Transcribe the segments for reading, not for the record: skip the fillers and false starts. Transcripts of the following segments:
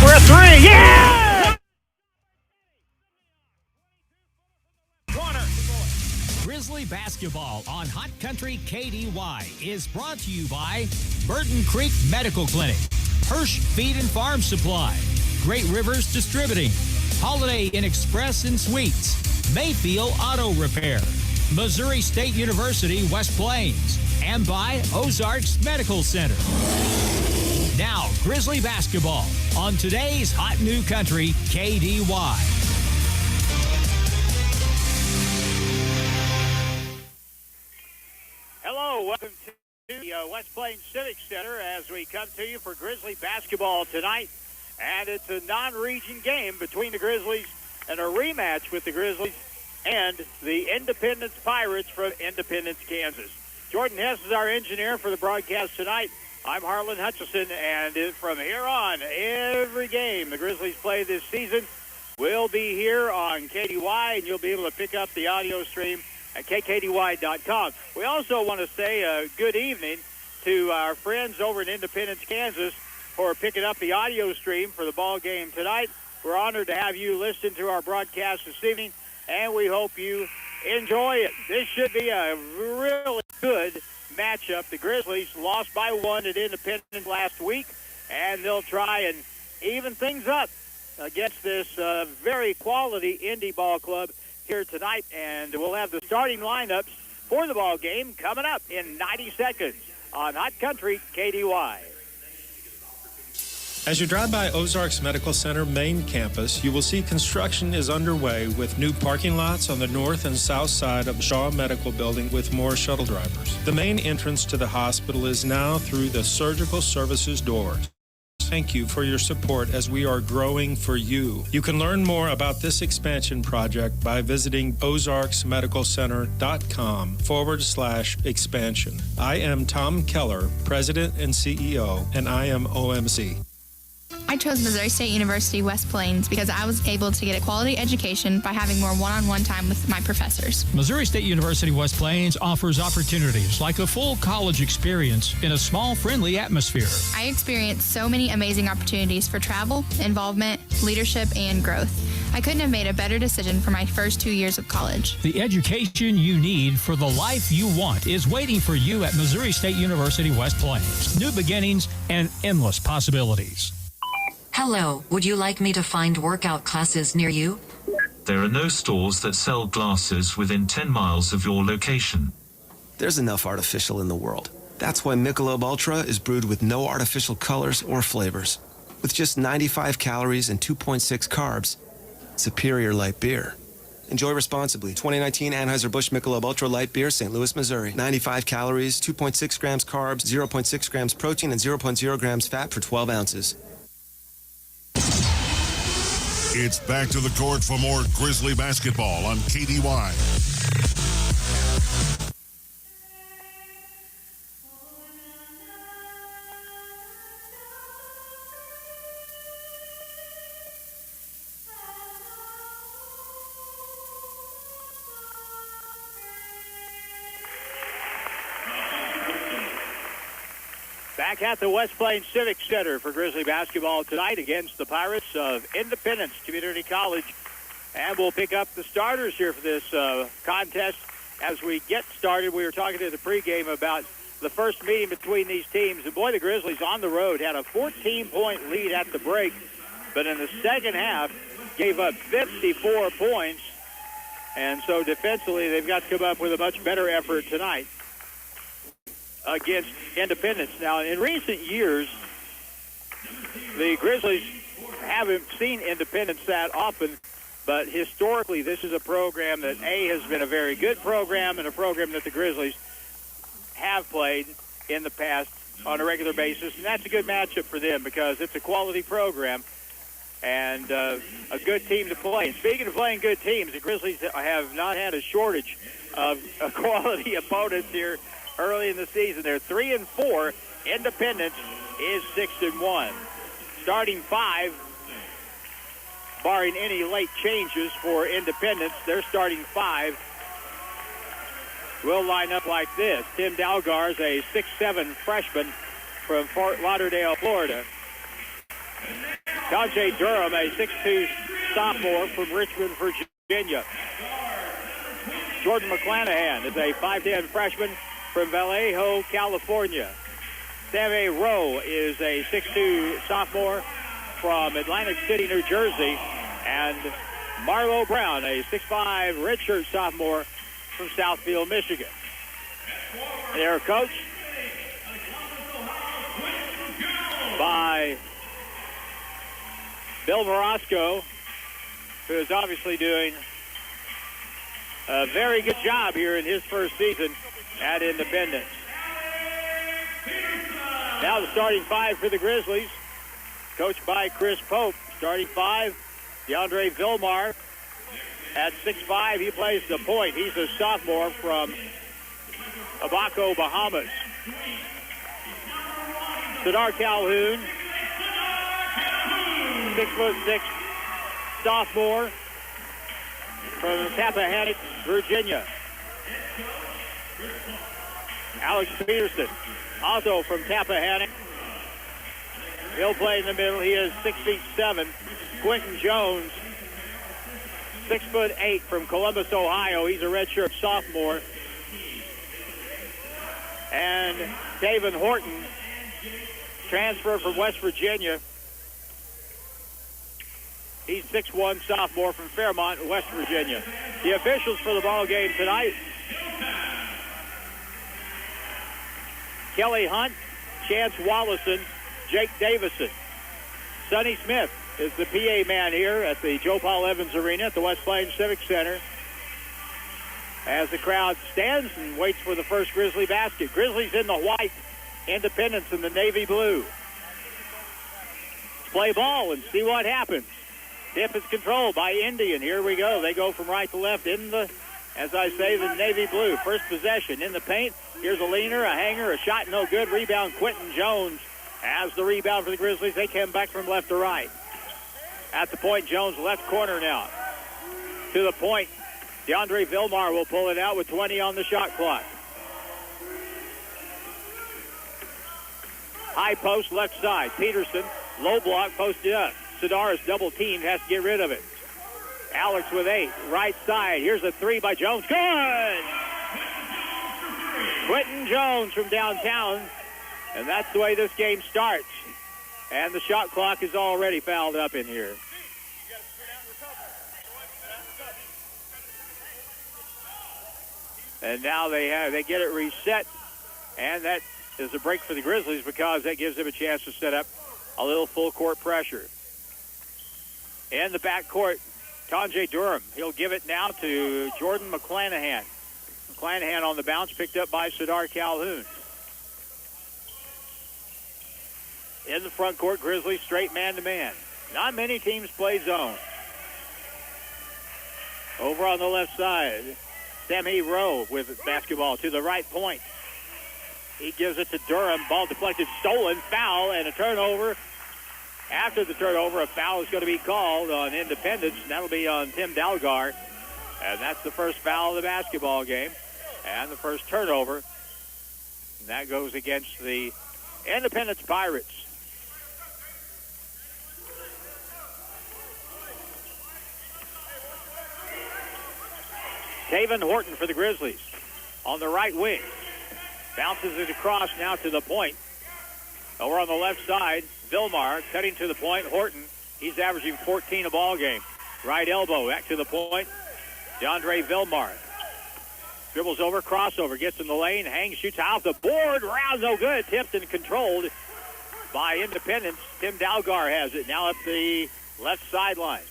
for a three. Yeah! Grizzly basketball on Hot Country KDY is brought to you by Burton Creek Medical Clinic, Hirsch Feed and Farm Supply, Great Rivers Distributing, Holiday Inn Express and Suites, Mayfield Auto Repair, Missouri State University West Plains, and by Ozarks Medical Center. Now, Grizzly basketball on today's Hot New Country KDY. Hello, welcome to the West Plains Civic Center as we come to you for Grizzly basketball tonight. And it's a non-region game between the Grizzlies and a rematch with the Grizzlies and the Independence Pirates from Independence, Kansas. Jordan Hess is our engineer for the broadcast tonight. I'm Harlan Hutchison, and from here on, every game the Grizzlies play this season will be here on KDY, and you'll be able to pick up the audio stream at kkdy.com. We also want to say a good evening to our friends over in Independence, Kansas, for picking up the audio stream for the ball game tonight. We're honored to have you listen to our broadcast this evening, and we hope you enjoy it. This should be a really good matchup. The Grizzlies lost by 1 at Independence last week, and they'll try and even things up against this very quality Indy ball club here tonight, and we'll have the starting lineups for the ball game coming up in 90 seconds on Hot Country KDY. As you drive by Ozarks Medical Center main campus, you will see construction is underway with new parking lots on the north and south side of Shaw Medical Building with more shuttle drivers. The main entrance to the hospital is now through the surgical services doors. Thank you for your support as we are growing for you. You can learn more about this expansion project by visiting ozarksmedicalcenter.com/expansion. I am Tom Keller, President and CEO, and I am OMC. I chose Missouri State University West Plains because I was able to get a quality education by having more one-on-one time with my professors. Missouri State University West Plains offers opportunities like a full college experience in a small, friendly atmosphere. I experienced so many amazing opportunities for travel, involvement, leadership, and growth. I couldn't have made a better decision for my first 2 years of college. The education you need for the life you want is waiting for you at Missouri State University West Plains. New beginnings and endless possibilities. Hello, would you like me to find workout classes near you? There are no stores that sell glasses within 10 miles of your location. There's enough artificial in the world. That's why Michelob Ultra is brewed with no artificial colors or flavors. With just 95 calories and 2.6 carbs, superior light beer. Enjoy responsibly. 2019 Anheuser-Busch Michelob Ultra Light Beer, St. Louis, Missouri. 95 calories, 2.6 grams carbs, 0.6 grams protein, and 0.0 grams fat for 12 ounces. It's back to the court for more Grizzly basketball on KDY. Back at the West Plains Civic Center for Grizzly basketball tonight against the Pirates of Independence Community College. And we'll pick up the starters here for this contest. As we get started, we were talking in the pregame about the first meeting between these teams. And boy, the Grizzlies on the road had a 14-point lead at the break. But in the second half, gave up 54 points. And so defensively, they've got to come up with a much better effort tonight against Independence. Now, in recent years, the Grizzlies haven't seen Independence that often, but historically, this is a program that, A, has been a very good program and a program that the Grizzlies have played in the past on a regular basis, and that's a good matchup for them because it's a quality program and a good team to play. And speaking of playing good teams, the Grizzlies have not had a shortage of quality opponents here early in the season. They're 3-4. Independence is 6-1. Starting five, barring any late changes for Independence, their starting five will line up like this. Tim Dalgar's a 6'7" freshman from Fort Lauderdale, Florida. Tajay Durham, a 6'2 sophomore from Richmond, Virginia. Jordan McClanahan is a 5'10 freshman from Vallejo, California. Sammy Rowe is a 6'2 sophomore from Atlantic City, New Jersey. And Marlo Brown, a 6'5 redshirt sophomore from Southfield, Michigan. Their coach by Bill Morosco, who is obviously doing a very good job here in his first season at Independence. Now the starting five for the Grizzlies, coached by Chris Pope. Starting five, DeAndre Vilmar at 6'5". He plays the point. He's a sophomore from Abaco, Bahamas. Sadar Calhoun, 6'6", sophomore from Tappahannock, Virginia. Alex Peterson, also from Tappahannock. He'll play in the middle. He is 6'7". Quentin Jones, 6'8" from Columbus, Ohio. He's a redshirt sophomore. And Taven Horton, transfer from West Virginia. He's 6'1", sophomore from Fairmont, West Virginia. The officials for the ball game tonight: Kelly Hunt, Chance Wallison, Jake Davison. Sonny Smith is the PA man here at the Joe Paul Evans Arena at the West Plains Civic Center, as the crowd stands and waits for the first Grizzly basket. Grizzlies in the white, Independence in the navy blue. Let's play ball and see what happens. Tip is controlled by Indian. Here we go. They go from right to left in the, as I say, the navy blue. First possession in the paint. Here's a leaner, a hanger, a shot no good. Rebound, Quentin Jones has the rebound for the Grizzlies. They came back from left to right. At the point, Jones left corner now. To the point, DeAndre Vilmar will pull it out with 20 on the shot clock. High post, left side. Peterson, low block, posted up. Sadar is double teamed, has to get rid of it. Alex with 8, right side. Here's a three by Jones. Good! Quentin Jones from downtown. And that's the way this game starts. And the shot clock is already fouled up in here. And now they get it reset. And that is a break for the Grizzlies because that gives them a chance to set up a little full court pressure. In the backcourt, Tajay Durham. He'll give it now to Jordan McClanahan. McClanahan on the bounce, picked up by Sadar Calhoun. In the front court, Grizzlies straight man-to-man. Not many teams play zone. Over on the left side, Sammy Rowe with basketball to the right point. He gives it to Durham. Ball deflected, stolen, foul, and a turnover. After the turnover, a foul is going to be called on Independence, and that'll be on Tim Dalgar. And that's the first foul of the basketball game and the first turnover. And that goes against the Independence Pirates. Taven Horton for the Grizzlies on the right wing. Bounces it across now to the point. Over on the left side, Vilmar cutting to the point. Horton, he's averaging 14 a ball game. Right elbow, back to the point. DeAndre Vilmar dribbles over, crossover, gets in the lane, hangs, shoots off the board. Round no good. Tipped and controlled by Independence. Tim Dalgar has it now up the left sideline.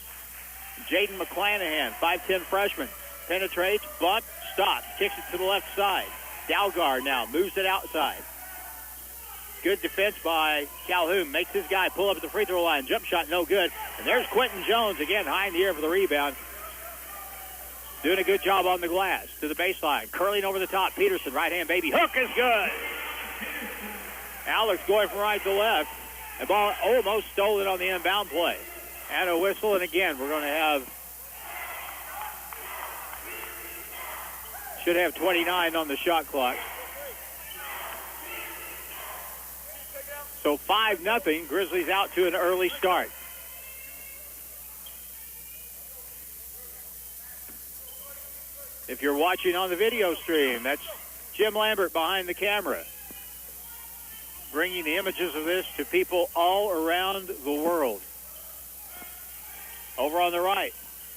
Jaden McClanahan, 5'10 freshman, penetrates, bump, stops, kicks it to the left side. Dalgar now moves it outside. Good defense by Calhoun. Makes his guy pull up at the free throw line. Jump shot no good. And there's Quentin Jones again high in the air for the rebound. Doing a good job on the glass. To the baseline. Curling over the top. Peterson, right hand baby. Hook is good. Alex going from right to left. The ball almost stolen on the inbound play. And a whistle. And again, we're going to have... should have 29 on the shot clock. So 5-0. Grizzlies out to an early start. If you're watching on the video stream, that's Jim Lambert behind the camera, bringing the images of this to people all around the world. Over on the right,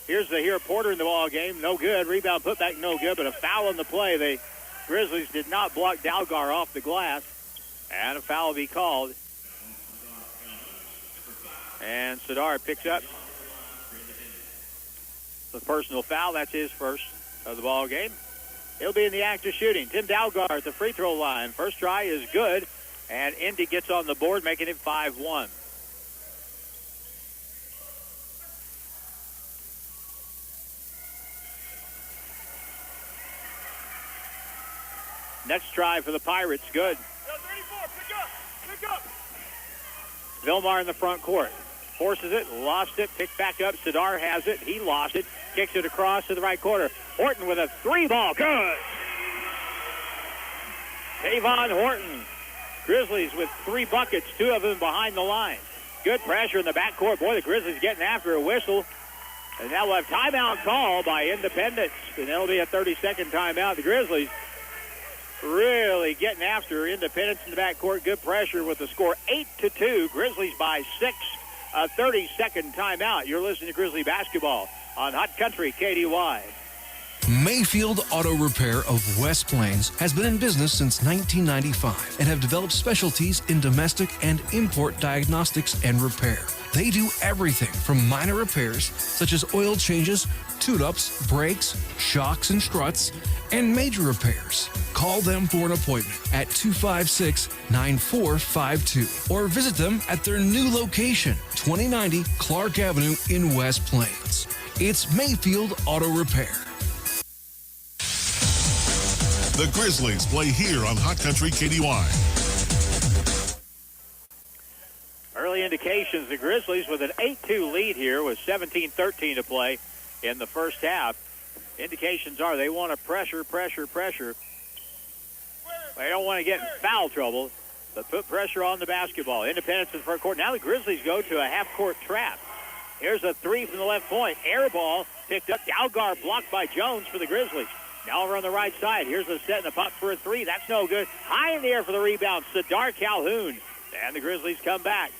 here's the here Porter in the ball game. No good. Rebound put back, no good, but a foul on the play. The Grizzlies did not block Dalgar off the glass, and a foul will be called. And Sadar picks up the personal foul. That's his first of the ball game. He'll be in the act of shooting. Tim Dalgar at the free throw line. First try is good, and Indy gets on the board, making it 5-1. Next try for the Pirates, good. 34, pick up. Vilmar in the front court. Forces it, lost it, picked back up. Sadar has it. He lost it. Kicks it across to the right corner. Horton with a three ball. Good. Tavon Horton. Grizzlies with 3 buckets, 2 of them behind the line. Good pressure in the backcourt. Boy, the Grizzlies getting after a whistle. And now we'll have timeout call by Independence. And it'll be a 30-second timeout. The Grizzlies really getting after Independence in the backcourt. Good pressure with the score 8-2. Grizzlies by 6. A 30-second timeout. You're listening to Grizzly Basketball on Hot Country KDY. Mayfield Auto Repair of West Plains has been in business since 1995 and have developed specialties in domestic and import diagnostics and repair. They do everything from minor repairs such as oil changes, tune-ups, brakes, shocks and struts, and major repairs. Call them for an appointment at 256-9452 or visit them at their new location, 2090 Clark Avenue in West Plains. It's Mayfield Auto Repair. The Grizzlies play here on Hot Country KDY. Early indications, the Grizzlies with an 8-2 lead here with 17-13 to play in the first half. Indications are they want to pressure. They don't want to get in foul trouble, but put pressure on the basketball. Independence in the front court. Now the Grizzlies go to a half-court trap. Here's a three from the left point. Air ball picked up. Dalgar blocked by Jones for the Grizzlies. Now over on the right side. Here's a set and a pop for a three. That's no good. High in the air for the rebound. Sadar Calhoun. And the Grizzlies come back.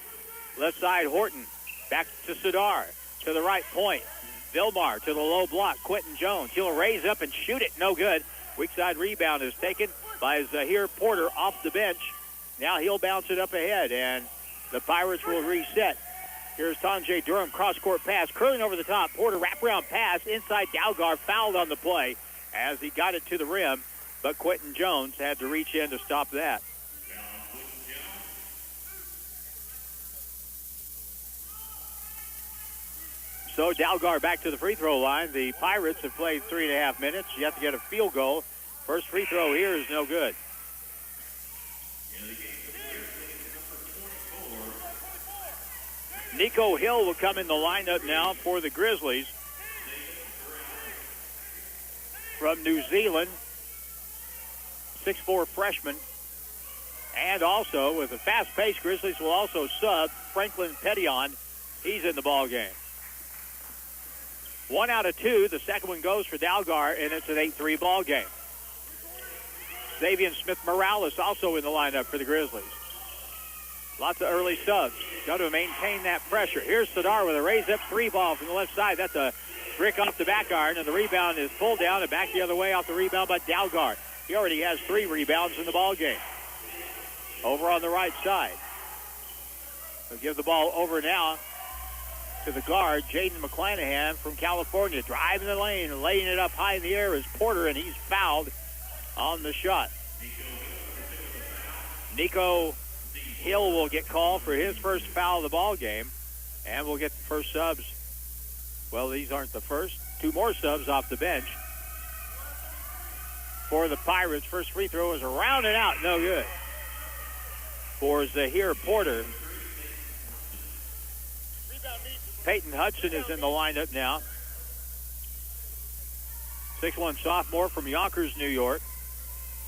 Left side, Horton. Back to Sadar. To the right point. Vilmar to the low block. Quentin Jones. He'll raise up and shoot it. No good. Weak side rebound is taken by Zahir Porter off the bench. Now he'll bounce it up ahead, and the Pirates will reset. Here's Tanjay Durham, cross-court pass, curling over the top. Porter wraparound pass inside. Dalgar fouled on the play as he got it to the rim, but Quentin Jones had to reach in to stop that. So Dalgar back to the free throw line. The Pirates have played 3.5 minutes. You have to get a field goal. First free throw here is no good. Nico Hill will come in the lineup now for the Grizzlies. From New Zealand, 6'4" freshman. And also, with a fast-paced Grizzlies will also sub Franklin Petition. He's in the ball game. 1 out of 2. The second one goes for Dalgar, and it's an 8-3 ball game. Xavier Smith-Morales also in the lineup for the Grizzlies. Lots of early subs. Got to maintain that pressure. Here's Sadar with a raise-up three ball from the left side. That's a brick off the back iron, and the rebound is pulled down and back the other way off the rebound by Dalgar. He already has 3 rebounds in the ball game. Over on the right side. They'll give the ball over now to the guard, Jaden McClanahan from California. Driving the lane and laying it up high in the air is Porter, and he's fouled on the shot. Nico Hill will get called for his first foul of the ball game, and we'll get the first subs. Well, these aren't the first. 2 more subs off the bench for the Pirates. First free throw is around and out. No good. For Zahir Porter. Peyton Hudson is in the lineup now. 6'1" sophomore from Yonkers, New York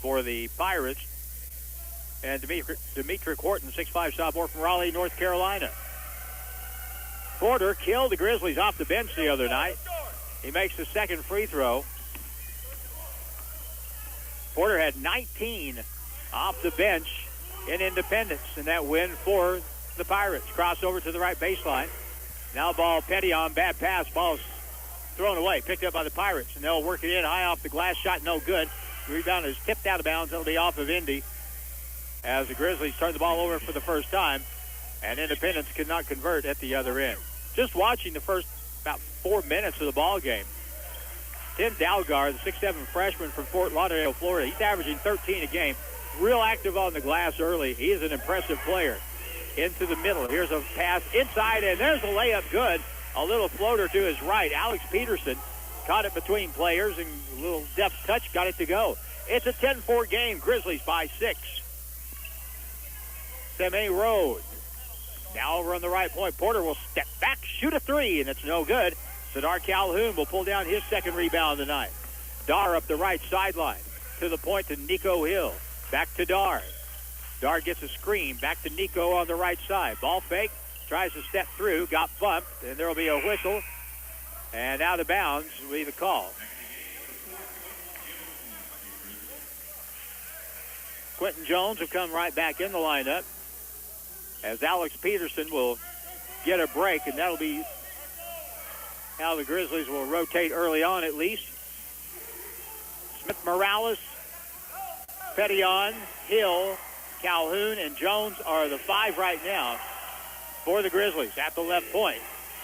for the Pirates. And Dimitri Horton, 6'5" sophomore from Raleigh, North Carolina. Porter killed the Grizzlies off the bench the other night. He makes the second free throw. Porter had 19 off the bench in Independence in that win for the Pirates. Crossover to the right baseline. Now ball Petillon, bad pass. Ball's thrown away, picked up by the Pirates, and they'll work it in high off the glass. Shot no good. Rebound is tipped out of bounds. It'll be off of Indy as the Grizzlies turn the ball over for the first time, and Independence could not convert at the other end. Just watching the first about 4 minutes of the ball game, Tim Dalgar, the 6'7" freshman from Fort Lauderdale, Florida, he's averaging 13 a game. Real active on the glass early. He is an impressive player. Into the middle. Here's a pass inside, and there's a layup good. A little floater to his right. Alex Peterson caught it between players, and a little deft touch got it to go. It's a 10-4 game. Grizzlies by 6. Seme Road. Now over on the right point. Porter will step back, shoot a three, and it's no good. Sadar Calhoun will pull down his second rebound tonight. Dar up the right sideline. To the point to Nico Hill. Back to Dar. Dar gets a screen. Back to Nico on the right side. Ball fake. Tries to step through. Got bumped. And there will be a whistle. And out of bounds will be the call. Quentin Jones will come right back in the lineup as Alex Peterson will get a break. And that'll be how the Grizzlies will rotate early on at least. Smith Morales, Petillon, Hill, Calhoun, and Jones are the 5 right now for the Grizzlies at the left point.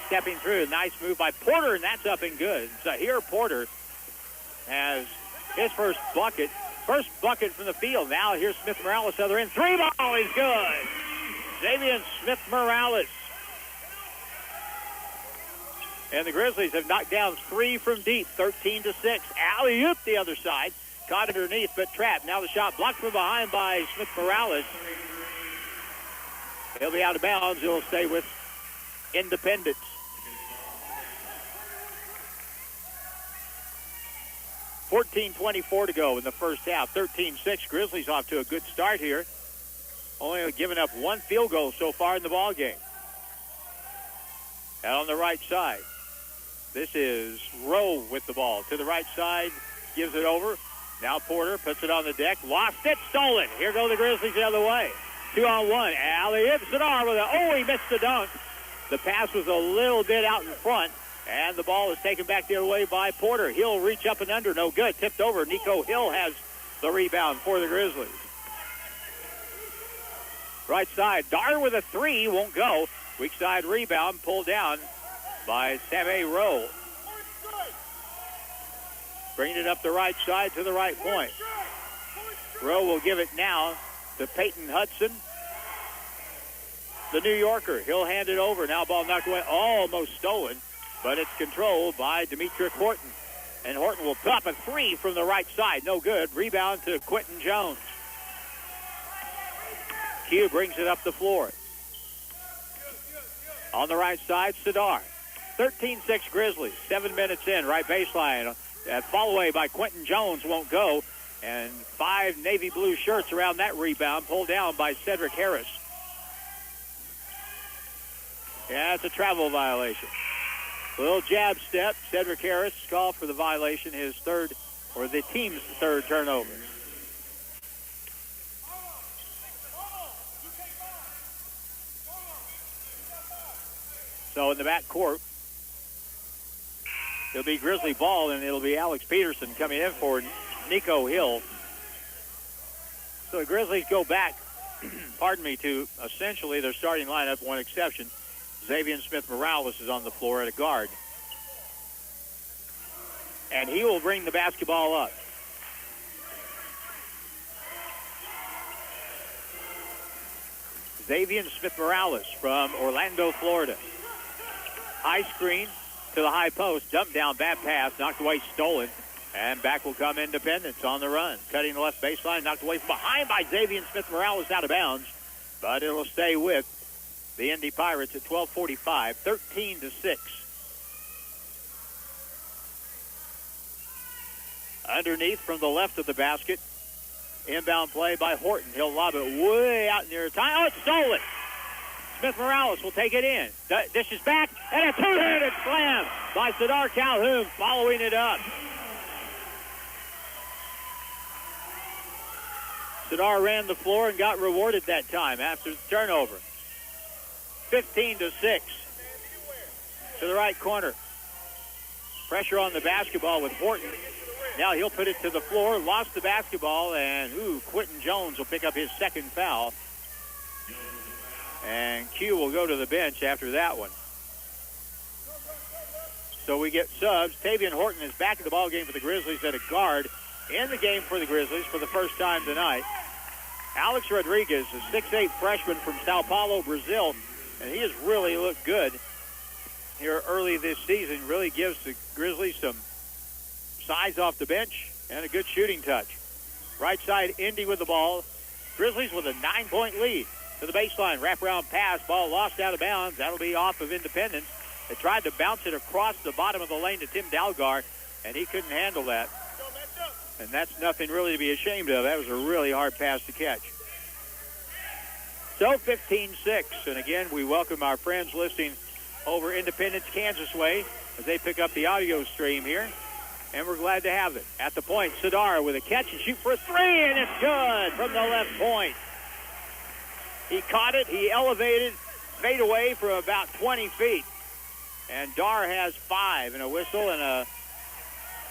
Stepping through, nice move by Porter, and that's up and good. So here Porter has his first bucket from the field. Now here's Smith Morales, other end. 3 ball is good. Xavier Smith Morales. And the Grizzlies have knocked down 3 from deep, 13-6. Alley-oop the other side. Caught underneath, but trapped. Now the shot blocked from behind by Smith Morales. He'll be out of bounds. He'll stay with Independence. .24 to go in the first half. 13-6. Grizzlies off to a good start here. Only giving up 1 field goal so far in the ball game. Out on the right side. This is Rowe with the ball. To the right side, gives it over. Now Porter puts it on the deck. Lost it, stolen. Here go the Grizzlies the other way. 2-on-1. Alley-oop. Sadar with he missed the dunk. The pass was a little bit out in front, and the ball is taken back the other way by Porter. He'll reach up and under. No good. Tipped over. Nico Hill has the rebound for the Grizzlies. Right side. Dar with a 3. Won't go. Weak side rebound pulled down by Seme Rowe. Bringing it up the right side to the right point. Rowe will give it now to Peyton Hudson, the New Yorker. He'll hand it over. Now ball knocked away. Almost stolen, but it's controlled by Demetric Horton. And Horton will pop a 3 from the right side. No good. Rebound to Quentin Jones. Q brings it up the floor. On the right side, Sadar. 13-6 Grizzlies. 7 minutes in. Right baseline. Fall away by Quentin Jones won't go. And 5 navy blue shirts around that rebound. Pulled down by Cedric Harris. Yeah, it's a travel violation. A little jab step. Cedric Harris called for the violation. His third, or the team's third turnover. So in the back court, it'll be Grizzly ball, and it'll be Alex Peterson coming in for Nico Hill. So the Grizzlies go back, to essentially their starting lineup, one exception. Xavier Smith Morales is on the floor at a guard. And he will bring the basketball up. Xavier Smith Morales from Orlando, Florida. High screen to the high post. Dumped down, bad pass, knocked away, stolen. And back will come Independence on the run. Cutting the left baseline, knocked away from behind by Xavier Smith Morales, out of bounds. But it will stay with the Indy Pirates at 12:45, 13-6. Underneath from the left of the basket. Inbound play by Horton. He'll lob it way out near time. Oh, it's stolen. Smith Morales will take it in. Dish is back, and a two-handed slam by Sadar Calhoun following it up. Sadar ran the floor and got rewarded that time after the turnover. 15-6 to the right corner. Pressure on the basketball with Horton. Now he'll put it to the floor, lost the basketball, and Quentin Jones will pick up his second foul. And Q will go to the bench after that one. So we get subs. Tavian Horton is back in the ball game for the Grizzlies at a guard in the game for the Grizzlies for the first time tonight. Alex Rodriguez, a 6'8 freshman from Sao Paulo, Brazil, and he has really looked good here early this season. Really gives the Grizzlies some size off the bench and a good shooting touch. Right side, Indy with the ball. Grizzlies with a 9-point lead to the baseline. Wraparound pass, ball lost out of bounds. That'll be off of Independence. They tried to bounce it across the bottom of the lane to Tim Dalgar, and he couldn't handle that. And that's nothing really to be ashamed of. That was a really hard pass to catch. So 15-6, and again, we welcome our friends listening over Independence, Kansas way as they pick up the audio stream here. And we're glad to have it. At the point, Sadar with a catch and shoot for a three, and it's good from the left point. He caught it, he elevated, fade away from about 20 feet. And Dar has 5 and a whistle and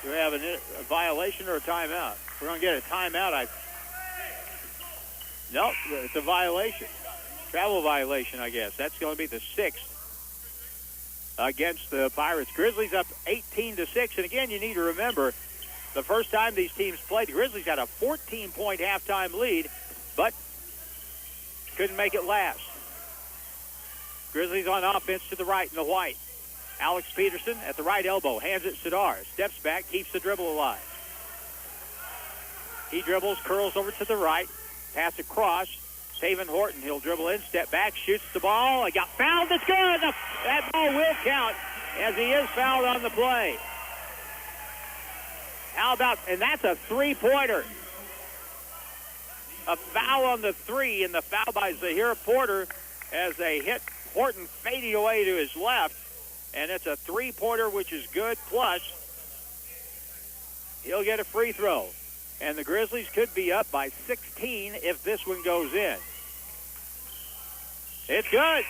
do we have a violation or a timeout? We're going to get a timeout. Nope, it's a violation. Travel violation, I guess. That's going to be the 6th against the Pirates. Grizzlies up 18-6. And again, you need to remember, the first time these teams played, the Grizzlies had a 14-point halftime lead, but couldn't make it last. Grizzlies on offense to the right in the white. Alex Peterson at the right elbow, hands it Sadar, steps back, keeps the dribble alive. He dribbles, curls over to the right, pass across. Tavian Horton, he'll dribble in, step back, shoots the ball. He got fouled, it's good. That ball will count as he is fouled on the play. How about, and that's a three-pointer. A foul on the 3, and the foul by Zahir Porter as they hit Horton fading away to his left. And it's a three-pointer, which is good. Plus, he'll get a free throw. And the Grizzlies could be up by 16 if this one goes in. It's good.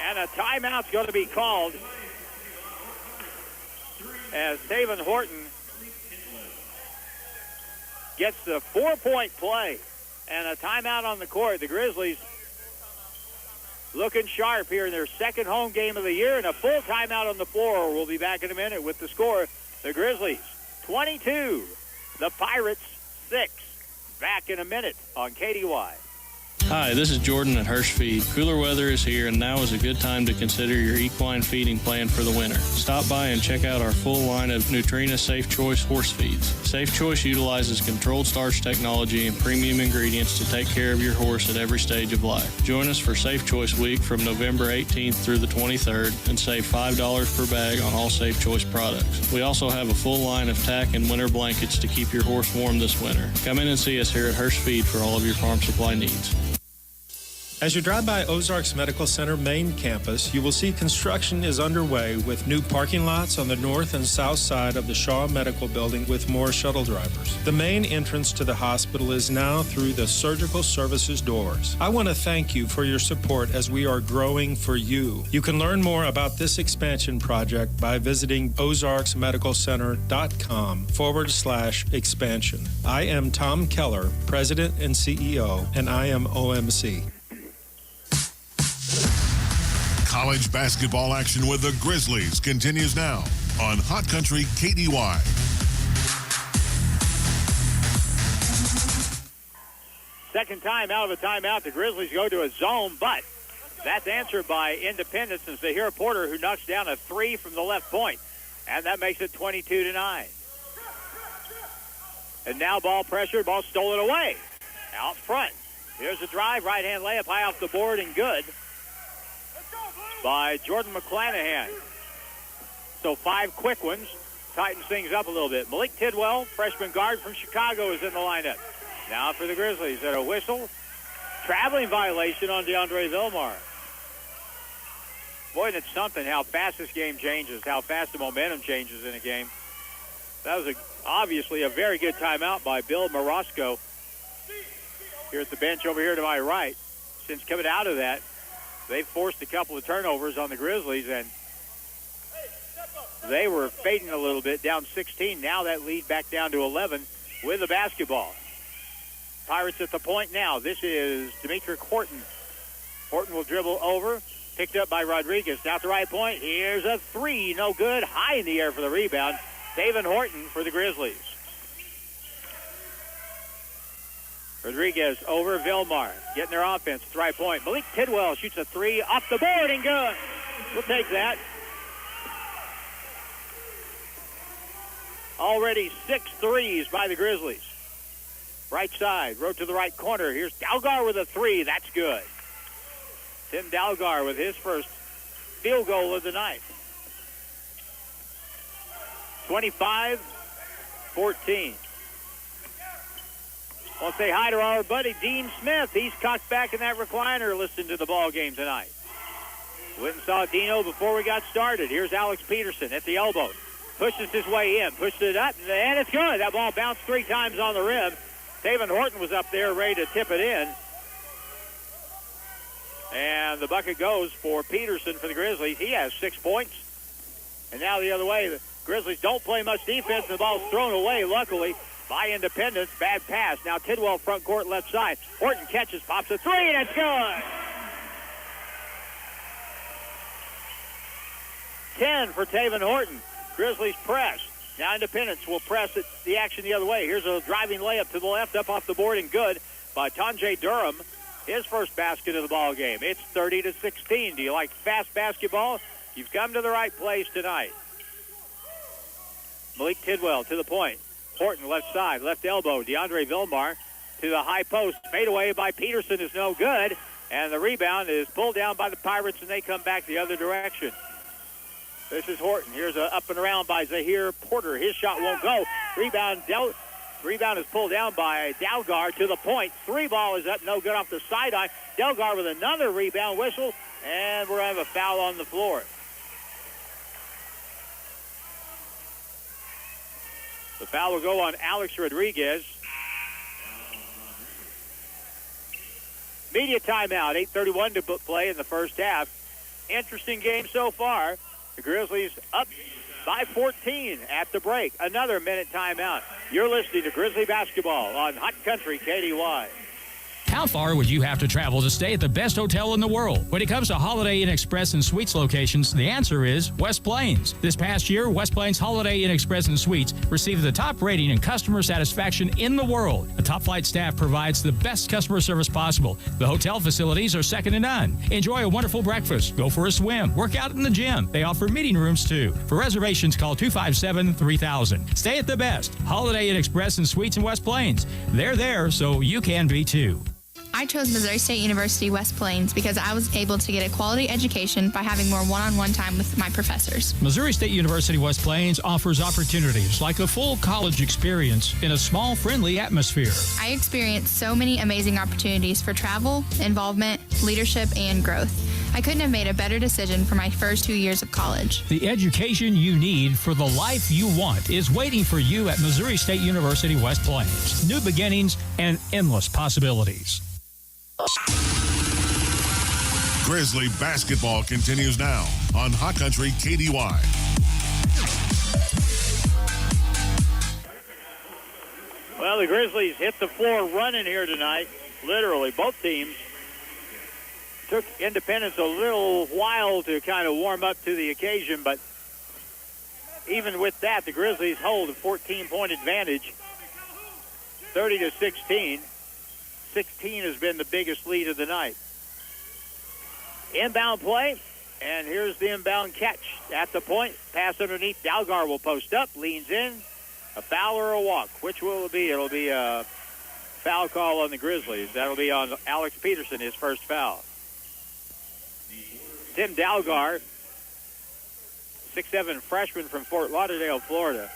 And a timeout's going to be called as Tavian Horton gets the 4-point play. And a timeout on the court. The Grizzlies looking sharp here in their second home game of the year, and a full timeout on the floor. We'll be back in a minute with the score. The Grizzlies 22, the Pirates 6. Back in a minute on KDY. Hi, this is Jordan at Hirsch Feed. Cooler weather is here, and now is a good time to consider your equine feeding plan for the winter. Stop by and check out our full line of Nutrena Safe Choice horse feeds. Safe Choice utilizes controlled starch technology and premium ingredients to take care of your horse at every stage of life. Join us for Safe Choice Week from November 18th through the 23rd and save $5 per bag on all Safe Choice products. We also have a full line of tack and winter blankets to keep your horse warm this winter. Come in and see us here at Hirsch Feed for all of your farm supply needs. As you drive by Ozarks Medical Center main campus, you will see construction is underway with new parking lots on the north and south side of the Shaw Medical Building with more shuttle drivers. The main entrance to the hospital is now through the surgical services doors. I want to thank you for your support as we are growing for you. You can learn more about this expansion project by visiting ozarksmedicalcenter.com/expansion. I am Tom Keller, President and CEO, and I am OMC. College basketball action with the Grizzlies continues now on Hot Country KDY. Second time out of a timeout, the Grizzlies go to a zone, but that's answered by Independence and Zahir Porter, who knocks down a 3 from the left point, and that makes it 22-9. And now ball pressure, ball stolen away. Out front. Here's a drive, right-hand layup high off the board and good by Jordan McClanahan. So 5 quick ones, tightens things up a little bit. Malik Tidwell, freshman guard from Chicago, is in the lineup. Now for the Grizzlies, at a whistle, traveling violation on DeAndre Vilmar. Boy, it's something how fast this game changes, how fast the momentum changes in a game. That was obviously a very good timeout by Bill Morosco. here at the bench over here to my right. Since coming out of that, they've forced a couple of turnovers on the Grizzlies, and they were fading a little bit, down 16. Now that lead back down to 11 with the basketball. Pirates at the point now. This is Demetric Horton. Horton will dribble over, picked up by Rodriguez. Now at the right point, here's a three, no good. High in the air for the rebound. Taven Horton for the Grizzlies. Rodriguez over Vilmar, getting their offense at the right point. Malik Tidwell shoots a three off the board and good. We'll take that. Already 6 threes by the Grizzlies. Right side, road to the right corner. Here's Dalgar with a three. That's good. Tim Dalgar with his first field goal of the night. 25-14. I'll say hi to our buddy Dean Smith. He's cocked back in that recliner listening to the ball game tonight. Went and saw Dino before we got started. Here's Alex Peterson at the elbow. Pushes his way in, pushes it up, and it's good. That ball bounced 3 times on the rim. Taven Horton was up there ready to tip it in. And the bucket goes for Peterson for the Grizzlies. He has 6 points. And now the other way, the Grizzlies don't play much defense. The ball's thrown away, luckily, by Independence. Bad pass. Now Tidwell front court left side. Horton catches, pops a three, and it's good. 10 for Taven Horton. Grizzlies press. Now Independence will press the action the other way. Here's a driving layup to the left, up off the board, and good by Tonje Durham. His first basket of the ball game. It's 30-16. Do you like fast basketball? You've come to the right place tonight. Malik Tidwell to the point. Horton left side, left elbow. DeAndre Vilmar to the high post. Fade away by Peterson is no good. And the rebound is pulled down by the Pirates, and they come back the other direction. This is Horton. Here's a up and around by Zahir Porter. His shot won't go. Rebound is pulled down by Dalgar to the point. 3 ball is up, no good off the sideline. Dalgar with another rebound whistle, and we're going to have a foul on the floor. The foul will go on Alex Rodriguez. Media timeout, 8:31 to play in the first half. Interesting game so far. The Grizzlies up by 14 at the break. Another minute timeout. You're listening to Grizzly Basketball on Hot Country KDY. How far would you have to travel to stay at the best hotel in the world? When it comes to Holiday Inn Express and Suites locations, the answer is West Plains. This past year, West Plains Holiday Inn Express and Suites received the top rating in customer satisfaction in the world. The top flight staff provides the best customer service possible. The hotel facilities are second to none. Enjoy a wonderful breakfast, go for a swim, work out in the gym. They offer meeting rooms too. For reservations, call 257-3000. Stay at the best. Holiday Inn Express and Suites in West Plains. They're there, so you can be too. I chose Missouri State University West Plains because I was able to get a quality education by having more one-on-one time with my professors. Missouri State University West Plains offers opportunities like a full college experience in a small, friendly atmosphere. I experienced so many amazing opportunities for travel, involvement, leadership, and growth. I couldn't have made a better decision for my first 2 years of college. The education you need for the life you want is waiting for you at Missouri State University West Plains. New beginnings and endless possibilities. Grizzly basketball continues now on Hot Country KDY. Well, the Grizzlies hit the floor running here tonight. Literally, both teams. Took Independence a little while to kind of warm up to the occasion, but even with that, the Grizzlies hold a 14-point advantage, 30-16. 16 has been the biggest lead of the night. Inbound play, and here's the inbound catch at the point. Pass underneath. Dalgar will post up, leans in. A foul or a walk? Which will it be? It'll be a foul call on the Grizzlies. That'll be on Alex Peterson, his first foul. Tim Dalgar, 6'7" freshman from Fort Lauderdale, Florida.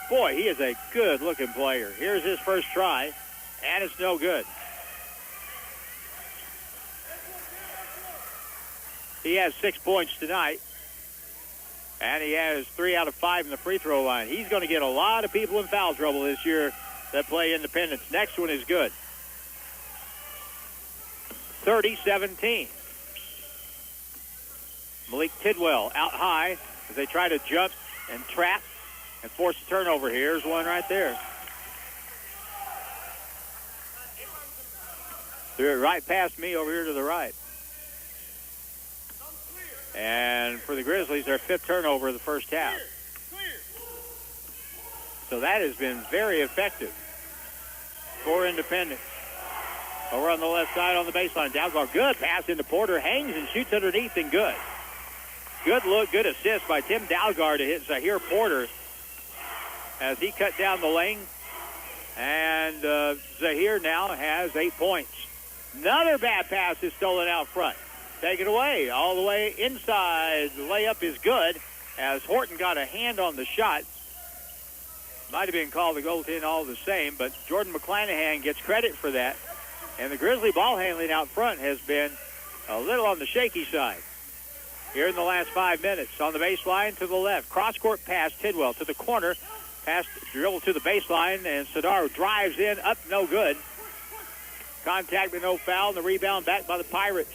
Boy, he is a good-looking player. Here's his first try, and it's no good. He has 6 points tonight, and he has 3 out of 5 in the free throw line. He's going to get a lot of people in foul trouble this year that play Independence. Next one is good. 30-17. Malik Tidwell out high as they try to jump and trap and force a turnover. Here's one right there. Threw it right past me over here to the right. And for the Grizzlies, their 5th turnover of the first half. So that has been very effective for Independence. Over on the left side on the baseline. Dalgar, good pass into Porter. Hangs and shoots underneath and good. Good look, good assist by Tim Dalgar to hit Zahir Porter as he cut down the lane. And Zahir now has 8 points. Another bad pass is stolen out front. Take it away, all the way inside. The layup is good as Horton got a hand on the shot. Might have been called a goaltend all the same, but Jordan McClanahan gets credit for that. And the Grizzly ball handling out front has been a little on the shaky side here in the last 5 minutes. On the baseline to the left. Cross-court pass, Tidwell to the corner. Pass dribble to the baseline, and Sadar drives in, up, no good. Contact but no foul, and the rebound back by the Pirates.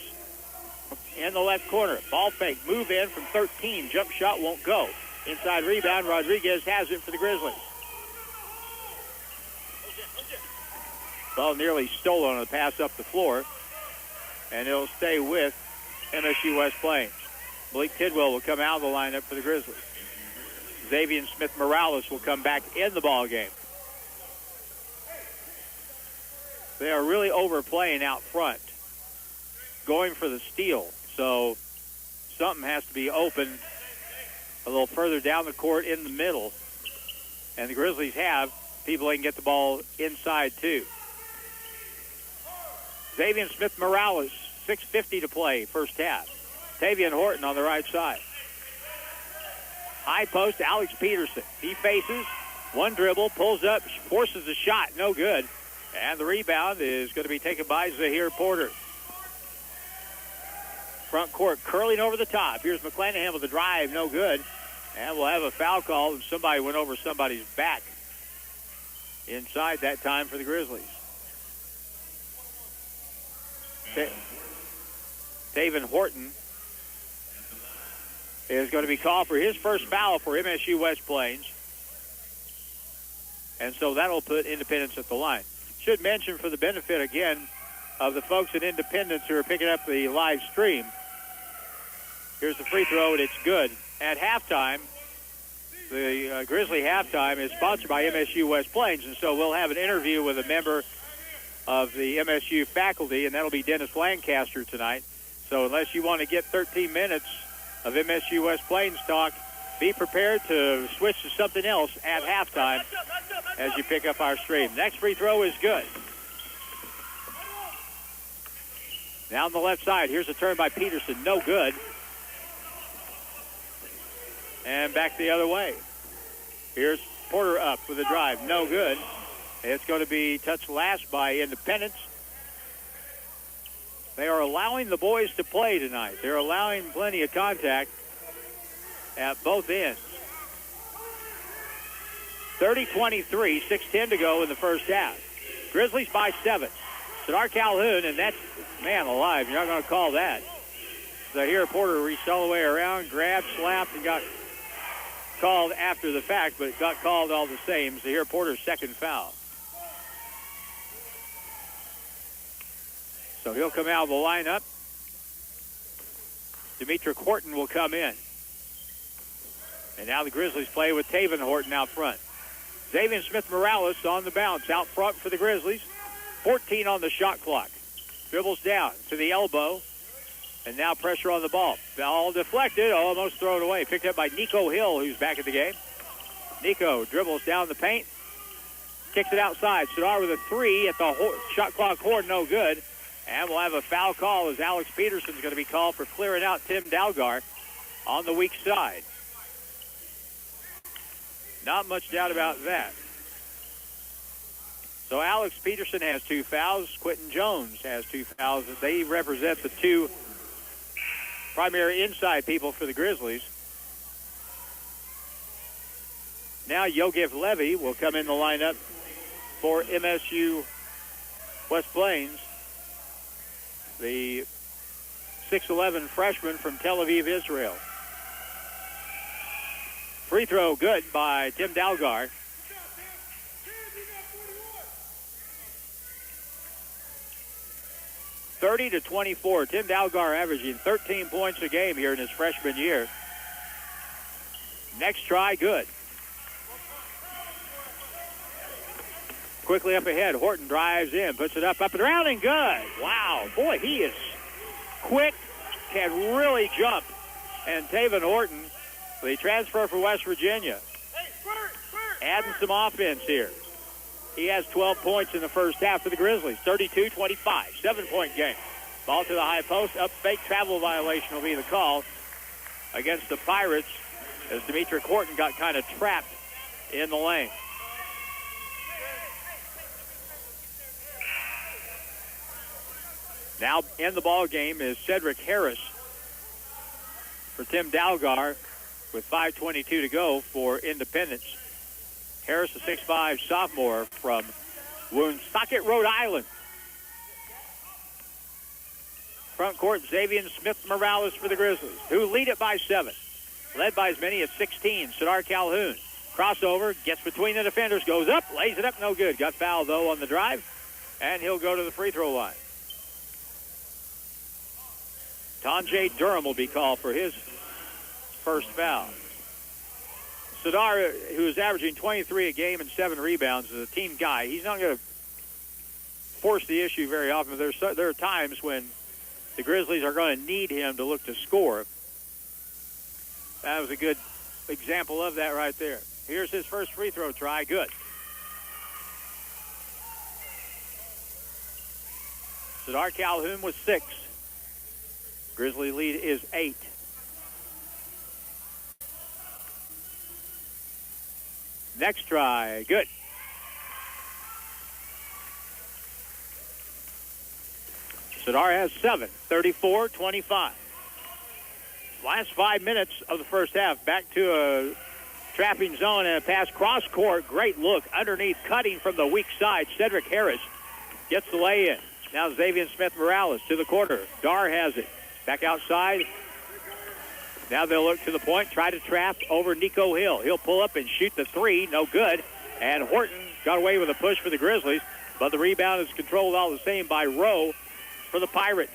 In the left corner, ball fake, move in from 13. Jump shot won't go. Inside rebound, Rodriguez has it for the Grizzlies. Ball nearly stolen on a pass up the floor, and it'll stay with MSU West Plains. Malik Tidwell will come out of the lineup for the Grizzlies. Xavier Smith-Morales will come back in the ball game. They are really overplaying out front, going for the steal. So something has to be open a little further down the court in the middle. And the Grizzlies have people they can get the ball inside too. Xavier Smith-Morales, 6:50 to play, first half. Tavian Horton on the right side. High post, Alex Peterson. He faces, one dribble, pulls up, forces a shot, no good. And the rebound is going to be taken by Zahir Porter. Front court curling over the top. Here's McClanahan with the drive, no good. And we'll have a foul call, and somebody went over somebody's back inside that time for the Grizzlies. Taven Horton is going to be called for his first foul for MSU West Plains. And so that'll put Independence at the line. Should mention for the benefit, again, of the folks at Independence who are picking up the live stream. Here's the free throw, and it's good. At halftime, the Grizzly halftime is sponsored by MSU West Plains, and so we'll have an interview with a member of the MSU faculty, and that'll be Dennis Lancaster tonight. So unless you want to get 13 minutes of MSU West Plains talk, be prepared to switch to something else at halftime as you pick up our stream. Next free throw is good. Now on the left side, here's a turn by Peterson, no good. And back the other way. Here's Porter up with a drive, no good. It's going to be touched last by Independence. They are allowing the boys to play tonight. They're allowing plenty of contact at both ends. 30-23, 6:10 to go in the first half. Grizzlies by 7. Sadar Calhoun, and that's, man alive, you're not going to call that. Zahir Porter reached all the way around, grabbed, slapped, and got called after the fact, but got called all the same. Zahir Porter's second foul. So he'll come out of the lineup. Demetric Horton will come in. And now the Grizzlies play with Taven Horton out front. Xavier Smith-Morales on the bounce out front for the Grizzlies. 14 on the shot clock. Dribbles down to the elbow. And now pressure on the ball. Ball deflected, almost thrown away. Picked up by Nico Hill, who's back at the game. Nico dribbles down the paint. Kicks it outside. Sadar with a three at the shot clock horn, no good. And we'll have a foul call as Alex Peterson's going to be called for clearing out Tim Dalgar on the weak side. Not much doubt about that. So Alex Peterson has 2 fouls. Quentin Jones has 2 fouls. They represent the 2 primary inside people for the Grizzlies. Now Yogev Levy will come in the lineup for MSU West Plains. the 6'11 freshman from Tel Aviv, Israel. Free throw good by Tim Dalgar. (30-24). Tim Dalgar averaging 13 points a game here in his freshman year. Next try, good. Quickly up ahead, Horton drives in, puts it up and around, and good. Wow, boy, he is quick, can really jump. And Taven Horton, the transfer from West Virginia, adding some offense here. He has 12 points in the first half for the Grizzlies. 32-25, 7-point game. Ball to the high post. Up fake, travel violation will be the call against the Pirates as Demetric Horton got kind of trapped in the lane. Now in the ball game is Cedric Harris for Tim Dalgar with 5:22 to go for Independence. Harris, a 6'5 sophomore from Woonsocket, Rhode Island. Front court, Xavier Smith-Morales for the Grizzlies, who lead it by 7. Led by as many as 16, Sadar Calhoun. Crossover, gets between the defenders, goes up, lays it up, no good. Got fouled, though, on the drive, and he'll go to the free throw line. Tonje Durham will be called for his first foul. Sadar, who is averaging 23 a game and 7 rebounds, is a team guy. He's not going to force the issue very often. There are times when the Grizzlies are going to need him to look to score. That was a good example of that right there. Here's his first free throw try. Good. Sadar Calhoun was 6. Grizzly lead is 8. Next try, good. Sadar has 7, 34-25. Last 5 minutes of the first half, back to a trapping zone and a pass cross court. Great look underneath, cutting from the weak side. Cedric Harris gets the lay in. Now Xavier Smith-Morales to the corner. Dar has it. Back outside. Now they'll look to the point, try to trap over Nico Hill. He'll pull up and shoot the 3, no good. And Horton got away with a push for the Grizzlies, but the rebound is controlled all the same by Rowe for the Pirates.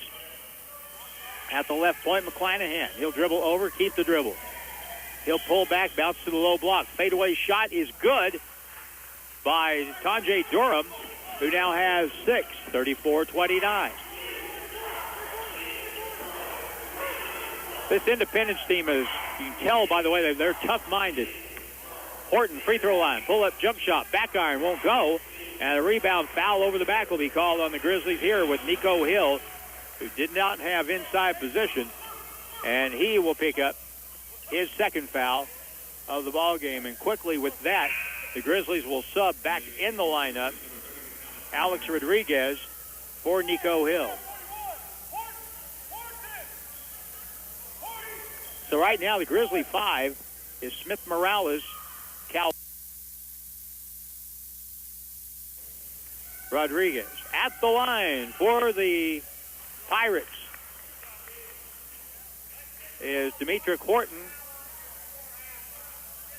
At the left point, McClanahan. He'll dribble over, keep the dribble. He'll pull back, bounce to the low block. Fadeaway shot is good by Tonje Durham, who now has 6, 34-29. This Independence team is, you can tell by the way they're tough-minded. Horton, free throw line, pull-up jump shot, back iron won't go, and a rebound foul over the back will be called on the Grizzlies here with Nico Hill, who did not have inside position, and he will pick up his second foul of the ball game. And quickly with that, the Grizzlies will sub back in the lineup Alex Rodriguez for Nico Hill. So right now, the Grizzly 5 is Smith-Morales, Cal Rodriguez. At the line for the Pirates is Demetric Horton.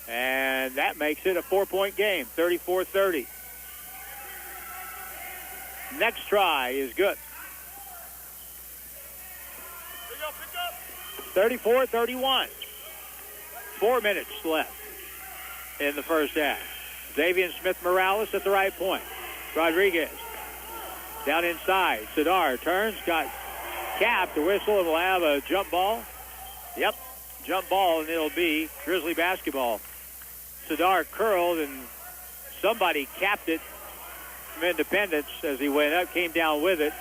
And that makes it a 4-point game, 34-30. Next try is good. 34-31. 4 minutes left in the first half. Xavier Smith-Morales at the right point. Rodriguez down inside. Sadar turns, got capped. The whistle, and will have a jump ball. Yep, jump ball, and it'll be Grizzly basketball. Sadar curled, and somebody capped it from Independence as he went up, came down with it.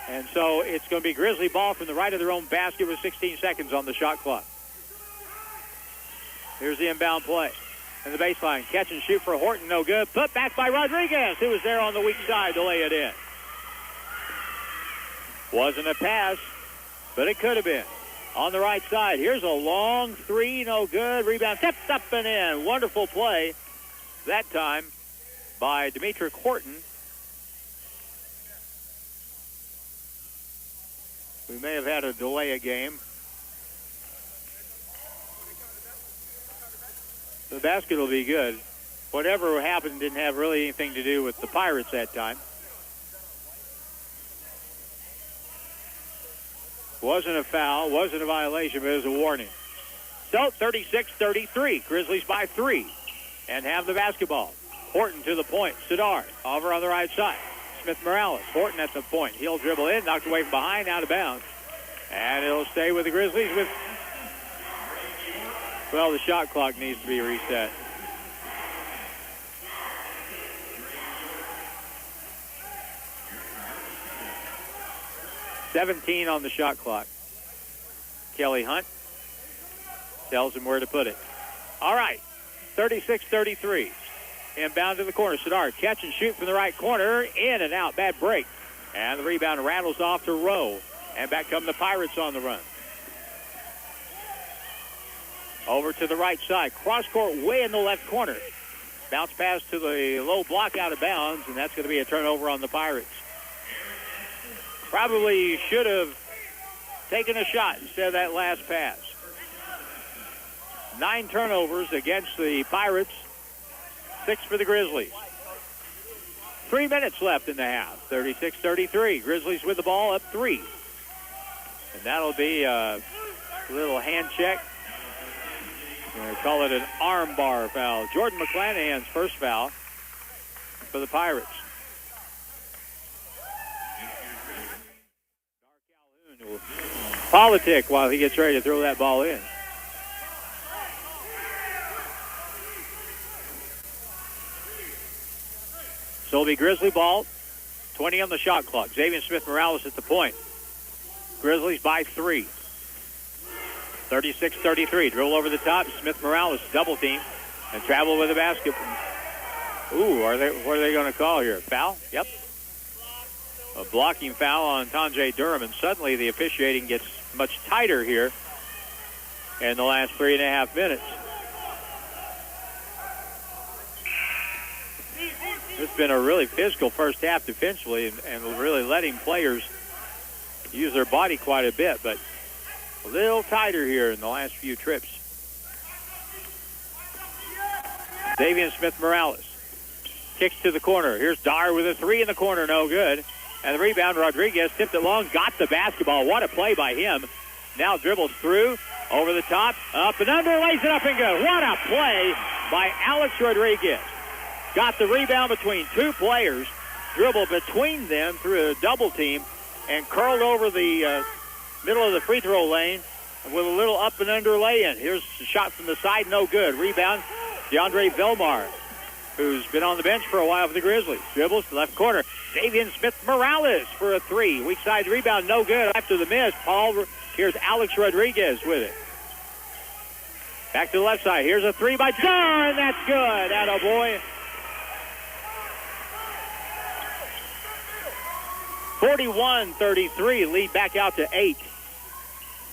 And so it's going to be Grizzly ball from the right of their own basket with 16 seconds on the shot clock. Here's the inbound play. And the baseline, catch and shoot for Horton, no good. Put back by Rodriguez, who was there on the weak side to lay it in. Wasn't a pass, but it could have been. On the right side, here's a long 3, no good. Rebound, stepped up and in. Wonderful play that time by Demetric Horton. We may have had a delay a game. The basket will be good. Whatever happened didn't have really anything to do with the Pirates that time. Wasn't a foul, wasn't a violation, but it was a warning. So 36-33, Grizzlies by 3 and have the basketball. Horton to the point, Sidar over on the right side. Smith-Morales, Horton at the point. He'll dribble in, knocked away from behind, out of bounds. And it'll stay with the Grizzlies with, well, the shot clock needs to be reset. $17 on the shot clock. Kelly Hunt tells him where to put it. All right, 36-33. Inbound to the corner. Sidar catch and shoot from the right corner. In and out. Bad break. And the rebound rattles off to Rowe. And back come the Pirates on the run. Over to the right side. Cross court way in the left corner. Bounce pass to the low block out of bounds. And that's going to be a turnover on the Pirates. Probably should have taken a shot instead of that last pass. 9 turnovers against the Pirates. 6 for the Grizzlies. 3 minutes left in the half. 36-33. Grizzlies with the ball up 3. And that'll be a little hand check. They call it an arm bar foul. Jordan McClanahan's first foul for the Pirates. Dar Calhoun will politic while he gets ready to throw that ball in. So it'll be Grizzly ball, 20 on the shot clock. Xavier Smith-Morales at the point. Grizzlies by 3. 36-33. Dribble over the top. Smith-Morales double team and travel with the basket. Ooh, what are they going to call here? Foul? Yep. A blocking foul on Tonje Durham, and suddenly the officiating gets much tighter here in the last 3.5 minutes. It's been a really physical first half defensively and really letting players use their body quite a bit, but a little tighter here in the last few trips. Davian Smith-Morales kicks to the corner. Here's Dar with a 3 in the corner, no good. And the rebound, Rodriguez tipped it long, got the basketball. What a play by him. Now dribbles through, over the top, up and under, lays it up and good. What a play by Alex Rodriguez. Got the rebound between 2 players, dribbled between them through a double team, and curled over the middle of the free throw lane with a little up and under lay-in. Here's a shot from the side, no good. Rebound, DeAndre Vilmar, who's been on the bench for a while for the Grizzlies. Dribbles to left corner. Davian Smith-Morales for a 3. Weak side rebound, no good. After the miss, here's Alex Rodriguez with it. Back to the left side. Here's a 3 by Dar, and that's good. Attaboy. 41-33, lead back out to 8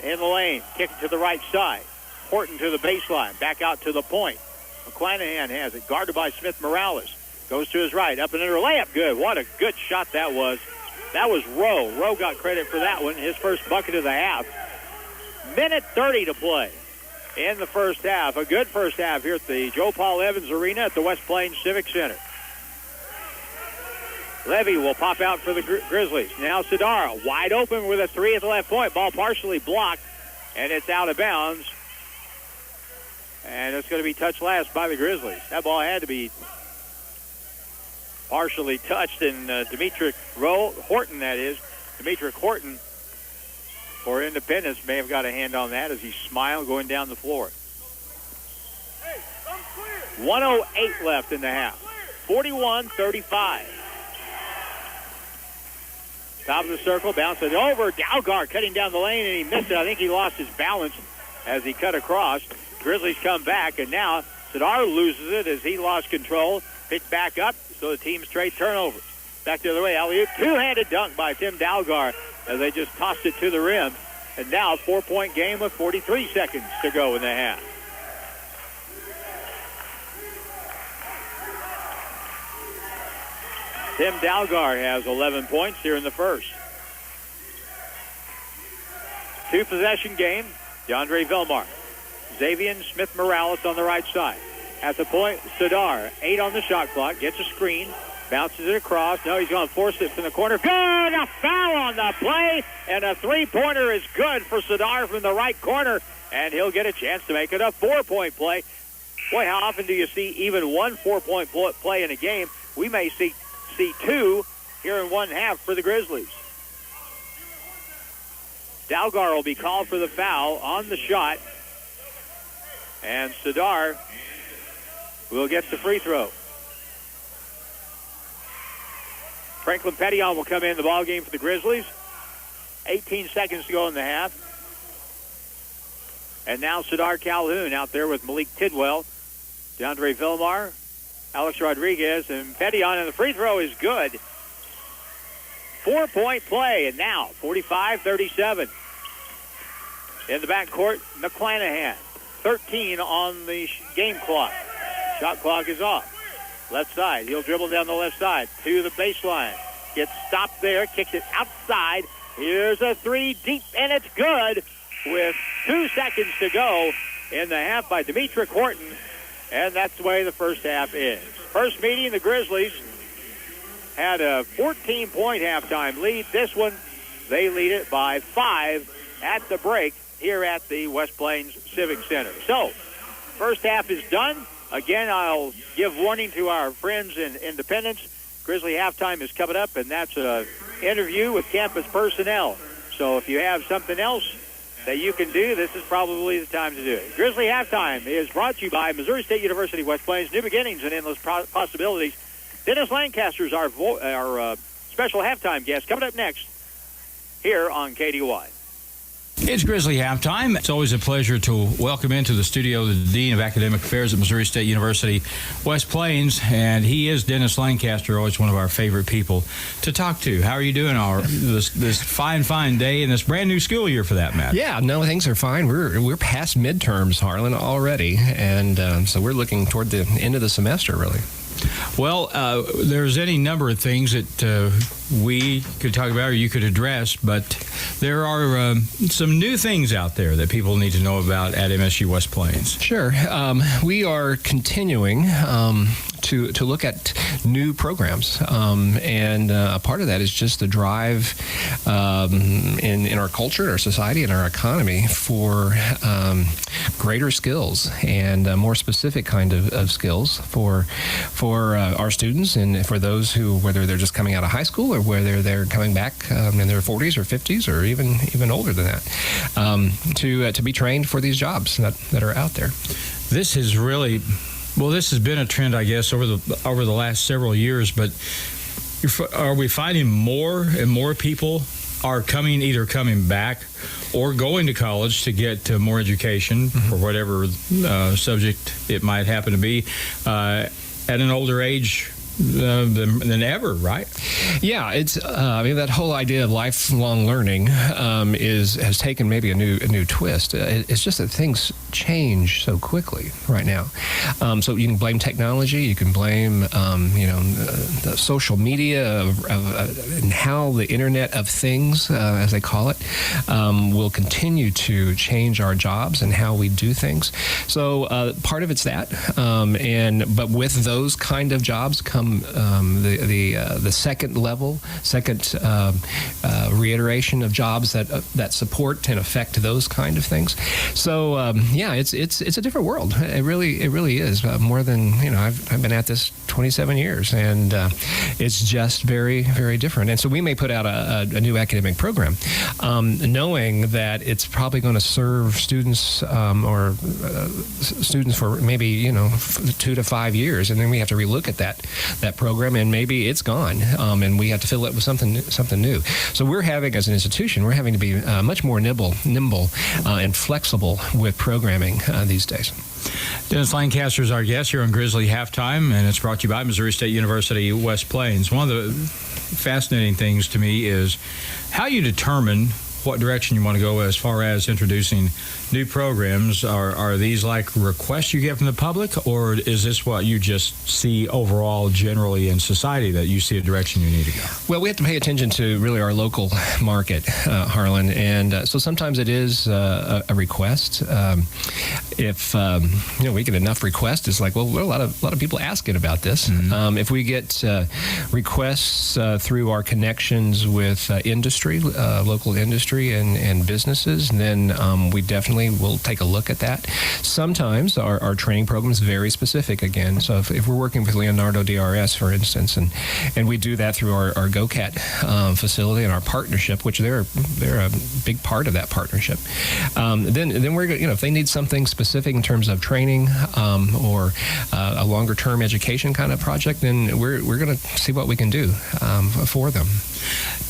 in the lane. Kick it to the right side. Horton to the baseline, back out to the point. McClanahan has it, guarded by Smith-Morales. Goes to his right, up and under, layup, good. What a good shot that was. That was Rowe. Rowe got credit for that one, his first bucket of the half. Minute 30 to play in the first half. A good first half here at the Joe Paul Evans Arena at the West Plains Civic Center. Levy will pop out for the Grizzlies. Now Sidara wide open with a 3 at the left point. Ball partially blocked, and it's out of bounds. And it's going to be touched last by the Grizzlies. That ball had to be partially touched, and Demetric Horton, that is. Demetric Horton for Independence may have got a hand on that as he smiled going down the floor. 1:08 left in the half. 41-35. Top of the circle, bounce it over. Dalgar cutting down the lane, and he missed it. I think he lost his balance as he cut across. Grizzlies come back, and now Sidar loses it as he lost control. Picked back up, so the teams trade turnovers. Back the other way, alley-oop. Two-handed dunk by Tim Dalgar as they just tossed it to the rim. And now a 4-point game with 43 seconds to go in the half. Tim Dalgar has 11 points here in the first. Two-possession game. DeAndre Vilmar. Xavier Smith-Morales on the right side. At the point, Sadar, 8 on the shot clock, gets a screen, bounces it across. No, he's going to force it from the corner. Good! A foul on the play, and a three-pointer is good for Sadar from the right corner, and he'll get a chance to make it a 4-point play. Boy, how often do you see even one 4-point play in a game? We may see two here in one half for the Grizzlies. Dalgar will be called for the foul on the shot, and Sadar will get the free throw. Franklin Petillon will come in the ball game for the Grizzlies. 18 seconds to go in the half. And now Sadar Calhoun out there with Malik Tidwell, DeAndre Vilmar, Alex Rodriguez, and Petillon, and the free throw is good. 4-point play, and now 45-37. In the backcourt, McClanahan, 13 on the game clock. Shot clock is off. Left side. He'll dribble down the left side to the baseline. Gets stopped there. Kicks it outside. Here's a three deep, and it's good with 2 seconds to go in the half by Demetric Horton. And that's the way the first half is. First meeting, the Grizzlies had a 14-point halftime lead. This one, they lead it by 5 at the break here at the West Plains Civic Center. So, first half is done. Again, I'll give warning to our friends in Independence. Grizzly halftime is coming up, and that's an interview with campus personnel. So if you have something else that you can do, this is probably the time to do it. Grizzly halftime is brought to you by Missouri State University West Plains. New beginnings and endless possibilities. Dennis Lancaster is our special halftime guest. Coming up next here on KDY. It's Grizzly halftime. It's always a pleasure to welcome into the studio the Dean of Academic Affairs at Missouri State University, West Plains, and he is Dennis Lancaster, always one of our favorite people to talk to. How are you doing this fine day in this brand new school year, for that matter? Yeah, no, things are fine. We're past midterms, Harlan, already, and so we're looking toward the end of the semester, really. Well, there's any number of things that we could talk about or you could address, but there are some new things out there that people need to know about at MSU West Plains. Sure. We are continuing to look at new programs, and a part of that is just the drive in our culture, our society, and our economy for greater skills and more specific kind of skills for our students and for those who, whether they're just coming out of high school or whether they're coming back in their 40s or 50s or even older than that, to be trained for these jobs that are out there. This is really... Well, this has been a trend, I guess, over the last several years, but are we finding more and more people are either coming back or going to college to get more education for whatever subject it might happen to be at an older age than ever, right? Yeah, it's that whole idea of lifelong learning has taken maybe a new twist. It's just that things change so quickly right now. So you can blame technology, you can blame the social media and how the Internet of Things, as they call it, will continue to change our jobs and how we do things. So part of it's that, but with those kind of jobs come the second reiteration of jobs that support and affect those kind of things. So it's a different world. It really is more than I've been at this 27 years, and it's just very, very different. And so we may put out a new academic program, knowing that it's probably going to serve students or students for maybe 2 to 5 years, and then we have to relook at that program, and maybe it's gone, and we have to fill it with something new. So we're having, as an institution, to be much more nimble and flexible with programming these days. Dennis Lancaster is our guest here on Grizzly Halftime, and it's brought to you by Missouri State University West Plains. One of the fascinating things to me is how you determine what direction you want to go as far as introducing new programs. Are these like requests you get from the public, or is this what you just see overall generally in society that you see a direction you need to go? Well, we have to pay attention to really our local market, Harlan, and so sometimes it is a request. If we get enough requests, it's like, well, a lot of people asking about this. Mm-hmm. If we get requests through our connections with industry, local industry and businesses, then we definitely will take a look at that. Sometimes our training program is very specific again. So if we're working with Leonardo DRS, for instance, and we do that through our GoCat facility and our partnership, which they're a big part of that partnership, then we're if they need something specific in terms of training or a longer term education kind of project, then we're going to see what we can do for them.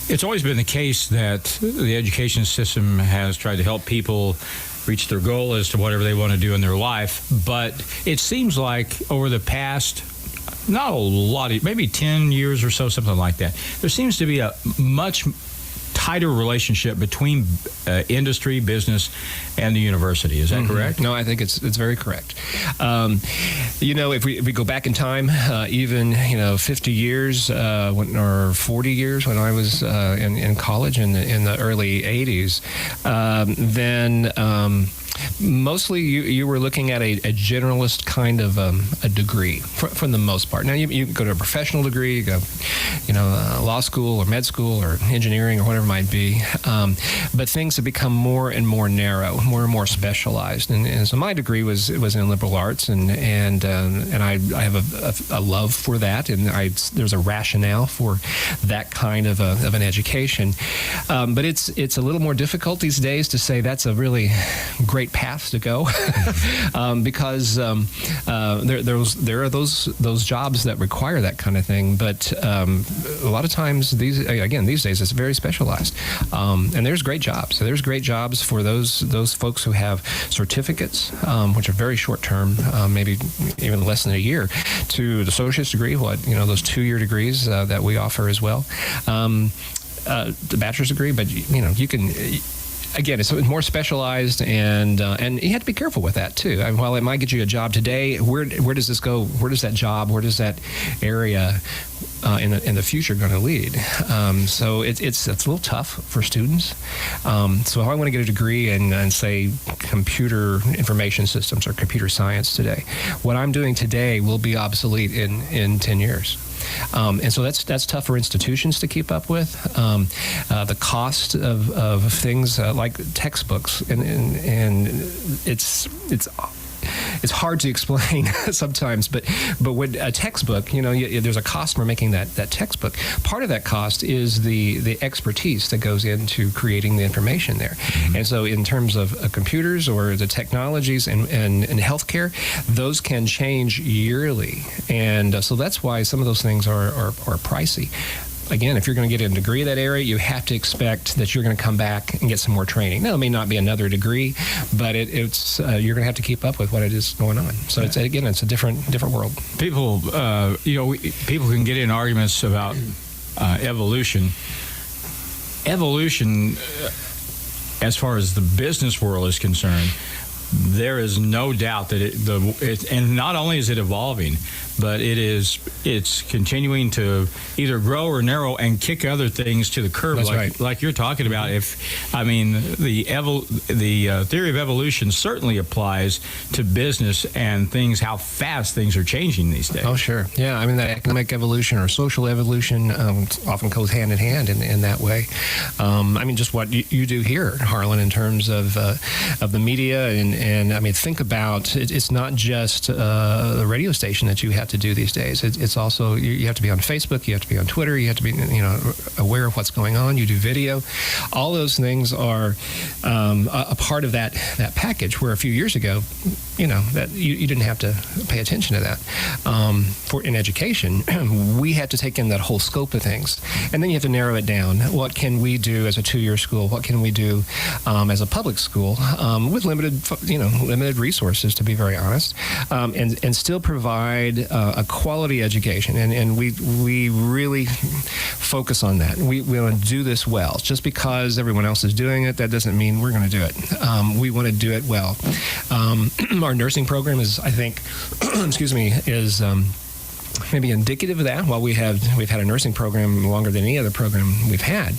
It's always been the case that the education system has tried to help people reach their goal as to whatever they want to do in their life, but it seems like over the past, not a lot, maybe 10 years or so, something like that, there seems to be a much tighter relationship between industry, business, and the university. Is that correct? No, I think it's very correct. If we go back in time, even 50 years or 40 years when I was in college in the early 80s, then mostly you were looking at a generalist kind of a degree for the most part. Now you go to a professional degree, you go law school or med school or engineering or whatever it might be, but things have become more and more narrow, more and more specialized. And so my degree was in liberal arts, and I have a love for that, and there's a rationale for that kind of an education. But it's a little more difficult these days to say that's a really great path to go because there are those jobs that require that kind of thing, but a lot of times these days it's very specialized, and there's great jobs. So there's great jobs for those folks who have certificates, which are very short term, maybe even less than a year, to the associate's degree, those 2-year degrees that we offer as well, the bachelor's degree. But you can. Again, it's more specialized, and you have to be careful with that too. I mean, while it might get you a job today, where does this go? Where does that job? Where does that area in the future going to lead? So it's a little tough for students. So if I want to get a degree in say computer information systems or computer science today, what I'm doing today will be obsolete in 10 years. And so that's tough for institutions to keep up with. The cost of things like textbooks, and it's hard to explain sometimes, but with a textbook, there's a cost for making that textbook. Part of that cost is the expertise that goes into creating the information there. Mm-hmm. And so in terms of computers or the technologies and healthcare, those can change yearly. And so that's why some of those things are pricey. Again, if you're going to get a degree in that area, you have to expect that you're going to come back and get some more training. Now, it may not be another degree, but it's you're going to have to keep up with what it is going on. So it's a different world. People, people can get in arguments about evolution. Evolution, as far as the business world is concerned, there is no doubt that and not only is it evolving, but it's continuing to either grow or narrow and kick other things to the curb. That's right. Like you're talking about. The theory of evolution certainly applies to business and things, how fast things are changing these days. Oh, sure. Yeah, I mean, that economic evolution or social evolution often goes hand in hand in that way. Just what you do here, Harlan, in terms of the media and I mean, think about it's not just the radio station that you have to do these days. It's also you have to be on Facebook, you have to be on Twitter, you have to be aware of what's going on. You do video. All those things are a part of that package. Where a few years ago, that you didn't have to pay attention to that. In education, we had to take in that whole scope of things, and then you have to narrow it down. What can we do as a 2-year school? What can we do as a public school with limited resources, to be very honest, and still provide a quality education? And we really focus on that. We want to do this well. Just because everyone else is doing it, that doesn't mean we're going to do it. We want to do it well. Our nursing program is, I think, is maybe indicative of that. While we've had a nursing program longer than any other program we've had,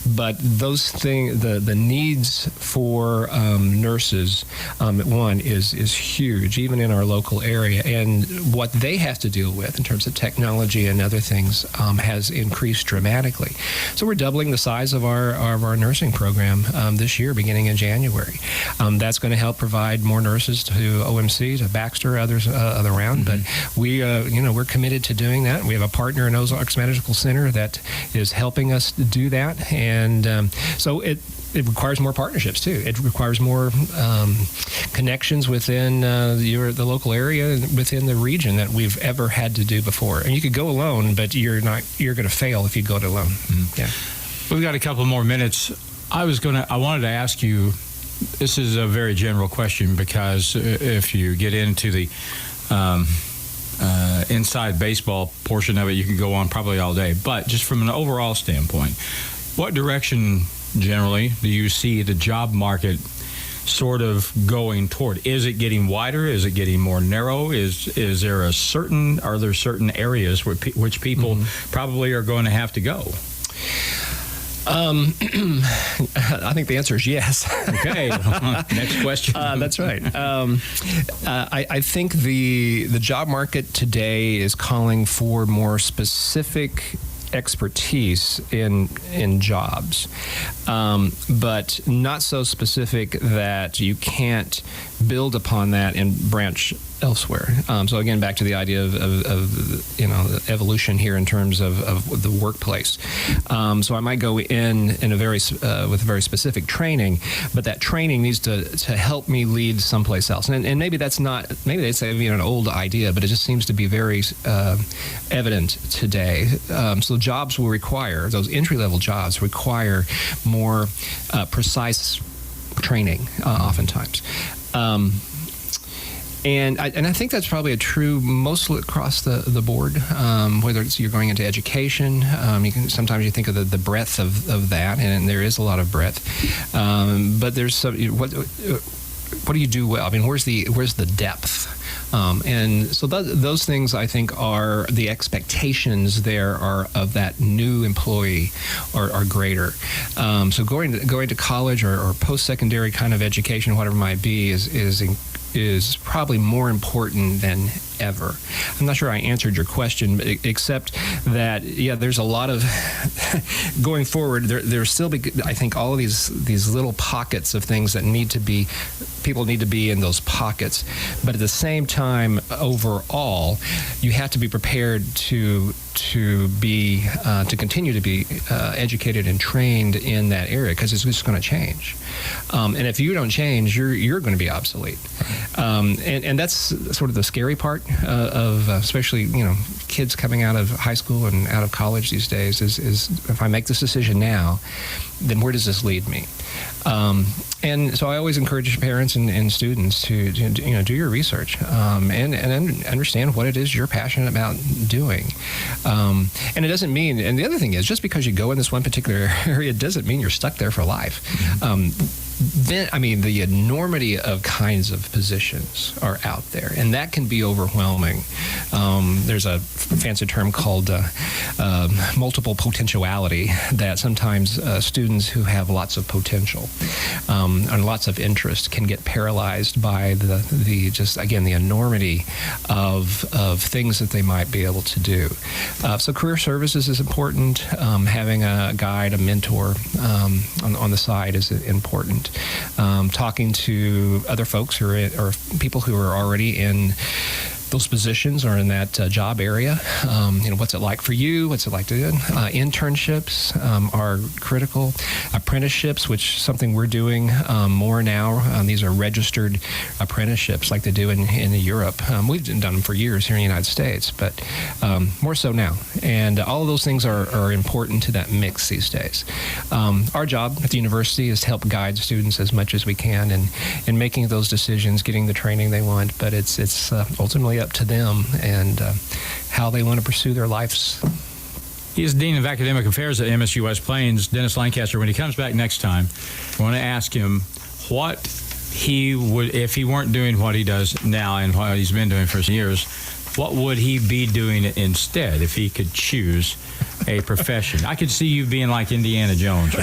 but those things, the needs for nurses, one is huge, even in our local area, and what they have to deal with in terms of technology and other things has increased dramatically. So we're doubling the size of our nursing program this year, beginning in January. That's going to help provide more nurses to OMC, to Baxter, others around. But we're committed to doing that. We have a partner in Ozarks Medical Center that is helping us do that, and so it requires more partnerships too. It requires more connections within the local area, within the region that we've ever had to do before. And you could go alone, but you're going to fail if you go it alone. Mm-hmm. Yeah, we've got a couple more minutes. I wanted to ask you. This is a very general question, because if you get into the inside baseball portion of it, you can go on probably all day. But just from an overall standpoint, what direction generally do you see the job market sort of going toward? Is it getting wider? Is it getting more narrow? Are there certain areas which people probably are going to have to go? I think the answer is yes. Okay. Next question. That's right. I think the job market today is calling for more specific expertise in jobs, but not so specific that you can't build upon that and branch elsewhere. So again, back to the idea of evolution here in terms of the workplace. So I might go in a with very specific training, but that training needs to help me lead someplace else. And maybe that's an old idea, but it just seems to be very evident today. So jobs will require, those entry-level jobs require more precise training oftentimes. And I think that's probably true mostly across the board, whether it's you're going into education. Sometimes you think of the breadth of that, and there is a lot of breadth. But there's some, what do you do well? I mean, where's the depth? And so those things, I think, are the expectations there are of that new employee are greater. So going to college or post-secondary kind of education, whatever it might be, is probably more important than ever. I'm not sure I answered your question, except that, there's a lot of going forward. There's still, I think, all of these little pockets of things that people need to be in those pockets. But at the same time, overall, you have to be prepared to continue to be educated and trained in that area, because it's just going to change. And if you don't change, you're going to be obsolete. And that's sort of the scary part of especially kids coming out of high school and out of college these days is if I make this decision now, then where does this lead me? And so I always encourage parents and students to do your research and understand what it is you're passionate about doing. And it doesn't mean, and the other thing is, just because you go in this one particular area doesn't mean you're stuck there for life. Then, the enormity of kinds of positions are out there, and that can be overwhelming. There's a fancy term called multiple potentiality, that sometimes students who have lots of potential and lots of interest can get paralyzed by the enormity of things that they might be able to do. So career services is important. Having a guide, a mentor on the side is important. Talking to other folks or people who are already in those positions or in that job area. What's it like for you? What's it like to do? Internships are critical. Apprenticeships, which is something we're doing more now. These are registered apprenticeships like they do in Europe. We've done them for years here in the United States, but more so now. And all of those things are important to that mix these days. Our job at the university is to help guide students as much as we can in making those decisions, getting the training they want, but it's ultimately up to them and how they want to pursue their life's He is Dean of Academic Affairs at MSU West Plains, Dennis Lancaster. When he comes back next time, I want to ask him what he would, if he weren't doing what he does now and what he's been doing for years, what would he be doing instead if he could choose a profession? I could see you being like Indiana Jones or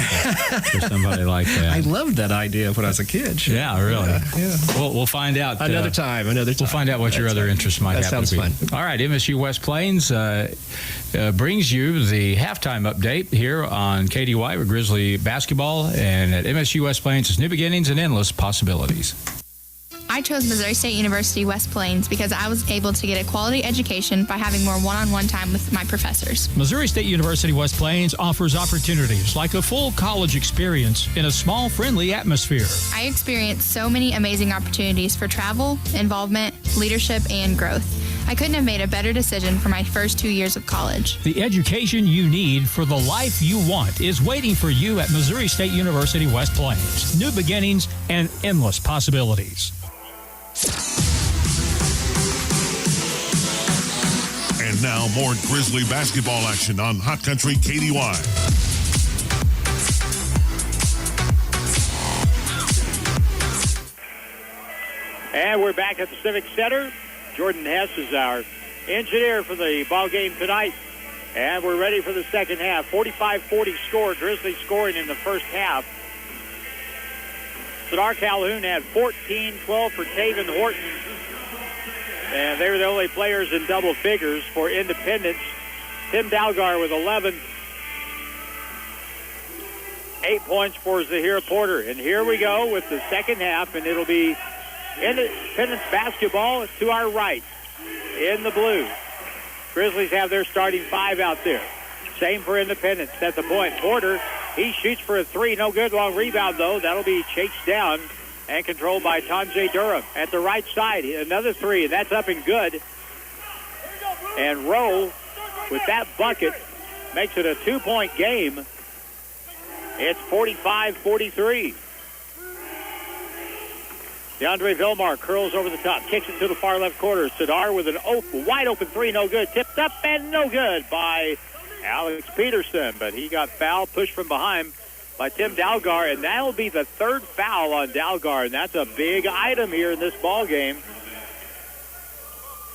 somebody like that. I loved that idea when I was a kid. Yeah, really. Yeah. We'll find out. Another time. We'll find out what your other interests might have to be. That sounds fun. All right, MSU West Plains brings you the halftime update here on KDY with Grizzly basketball. And at MSU West Plains, it's new beginnings and endless possibilities. I chose Missouri State University West Plains because I was able to get a quality education by having more one-on-one time with my professors. Missouri State University West Plains offers opportunities like a full college experience in a small, friendly atmosphere. I experienced so many amazing opportunities for travel, involvement, leadership, and growth. I couldn't have made a better decision for my first 2 years of college. The education you need for the life you want is waiting for you at Missouri State University West Plains. New beginnings and endless possibilities. And now more Grizzly basketball action on Hot Country KDY. And we're back at the Civic Center. Jordan Hess is our engineer for the ball game tonight. And we're ready for the second half. 45-40 score. Grizzlies scoring in the first half. Cedar Calhoun had 14-12 for Taven Horton. And they were the only players in double figures for Independence. Tim Dalgar with 11. 8 points for Zahir Porter. And here we go with the second half, and it'll be Independence basketball to our right in the blue. Grizzlies have their starting five out there. Same for Independence at the point. Porter, he shoots for a three. No good. Long rebound, though. That'll be chased down and controlled by Tonje Durham. At the right side, another three, and that's up and good. And Rowe, with that bucket, makes it a 2-point game. It's 45-43. DeAndre Vilmar curls over the top, kicks it to the far left corner. Cedar with an wide open three, no good. Tipped up and no good by Alex Peterson, but he got fouled, pushed from behind by Tim Dalgar, and that'll be the third foul on Dalgar, and that's a big item here in this ball game.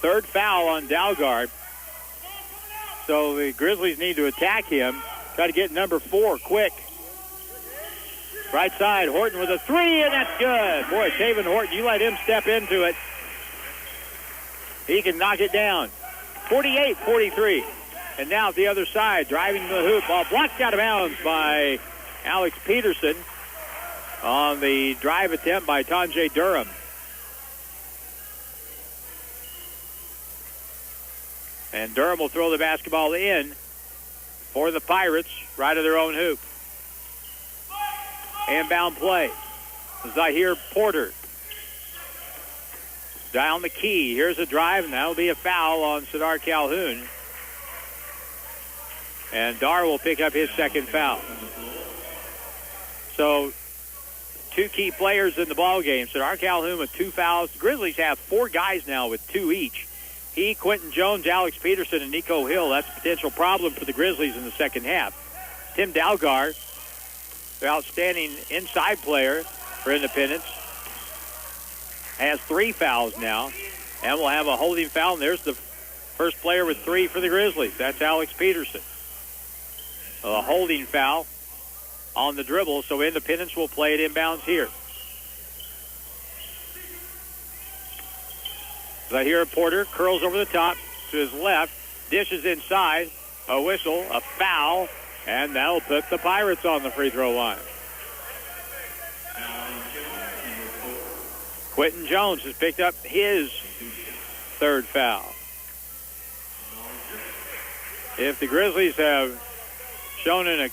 Third foul on Dalgar. So the Grizzlies need to attack him. Got to get number 4 quick. Right side, Horton with a three, and that's good. Boy, Taven Horton, you let him step into it. He can knock it down. 48-43. And now at the other side, driving the hoop, ball blocked out of bounds by Alex Peterson on the drive attempt by Tonje Durham. And Durham will throw the basketball in for the Pirates, right of their own hoop. Inbound play. Zahir Porter. Down the key. Here's a drive, and that'll be a foul on Cedar Calhoun. And Dar will pick up his second foul. So, 2 key players in the ball game. Cedar Calhoun with 2 fouls. The Grizzlies have 4 guys now with 2 each. He, Quentin Jones, Alex Peterson, and Nico Hill. That's a potential problem for the Grizzlies in the second half. Tim Dalgar, their outstanding inside player for Independence, has 3 fouls now, and will have a holding foul. And there's the first player with 3 for the Grizzlies. That's Alex Peterson. A holding foul on the dribble, so Independence will play it inbounds here. Zahir Porter curls over the top to his left, dishes inside, a whistle, a foul, and that'll put the Pirates on the free throw line. Quentin Jones has picked up his 3rd foul. If the Grizzlies have shown an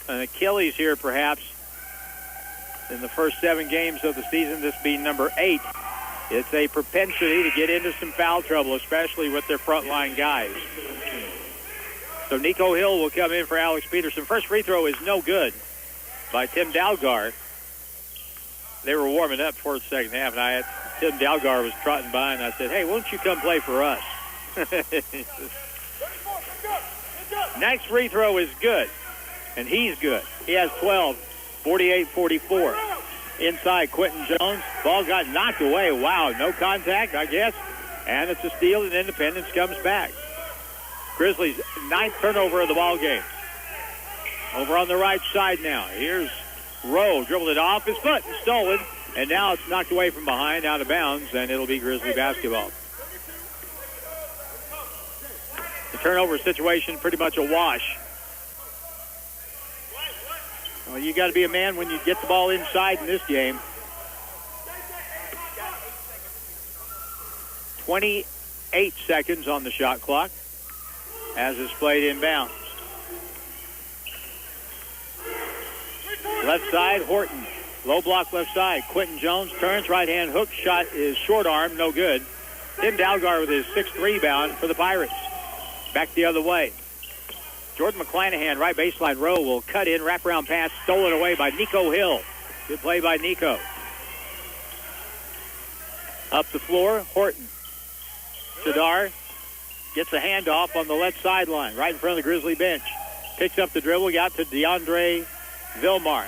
Achilles here, perhaps, in the first 7 games of the season, this being number 8, it's a propensity to get into some foul trouble, especially with their frontline guys. So Nico Hill will come in for Alex Peterson. First free throw is no good by Tim Dalgar. They were warming up for the second half, and Tim Dalgar was trotting by, and I said, hey, why don't you come play for us? Next free throw is good, and he's good. He has 12, 48-44. Inside, Quentin Jones. Ball got knocked away. Wow, no contact, I guess. And it's a steal, and Independence comes back. Grizzlies' 9th turnover of the ball game. Over on the right side now. Here's Rowe. Dribbled it off his foot and stolen. And now it's knocked away from behind, out of bounds, and it'll be Grizzly basketball. The turnover situation pretty much a wash. Well, you got to be a man when you get the ball inside in this game. 28 seconds on the shot clock as it's played inbounds. Left side, Horton. Low block left side. Quentin Jones turns, right-hand hook shot is short arm, no good. Tim Dalgar with his 6th rebound for the Pirates. Back the other way. Jordan McClanahan, right baseline row, will cut in, wraparound pass, stolen away by Nico Hill. Good play by Nico. Up the floor, Horton. Shadar gets a handoff on the left sideline, right in front of the Grizzly bench. Picks up the dribble, got to DeAndre Vilmar.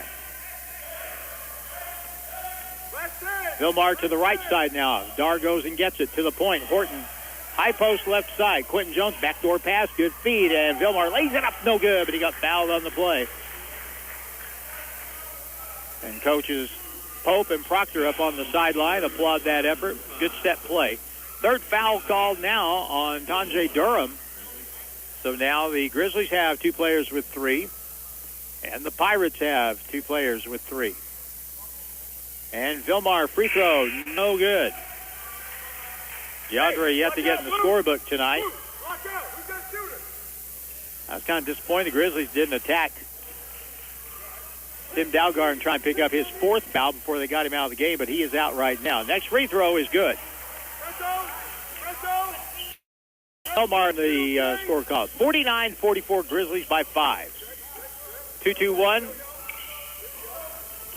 Vilmar to the right side now. Dar goes and gets it to the point. Horton, high post left side. Quentin Jones, backdoor pass, good feed, and Vilmar lays it up, no good, but he got fouled on the play. And coaches Pope and Proctor up on the sideline applaud that effort. Good set play. 3rd foul called now on Tanjay Durham. So now the Grizzlies have 2 players with 3, and the Pirates have 2 players with 3. And Vilmar, free throw, no good. DeAndre yet to get in the scorebook tonight. I was kind of disappointed the Grizzlies didn't attack Tim Dalgar and try and pick up his 4th foul before they got him out of the game, but he is out right now. Next free throw is good. Vilmar in the score call. 49-44 Grizzlies by 5. 2-2-1.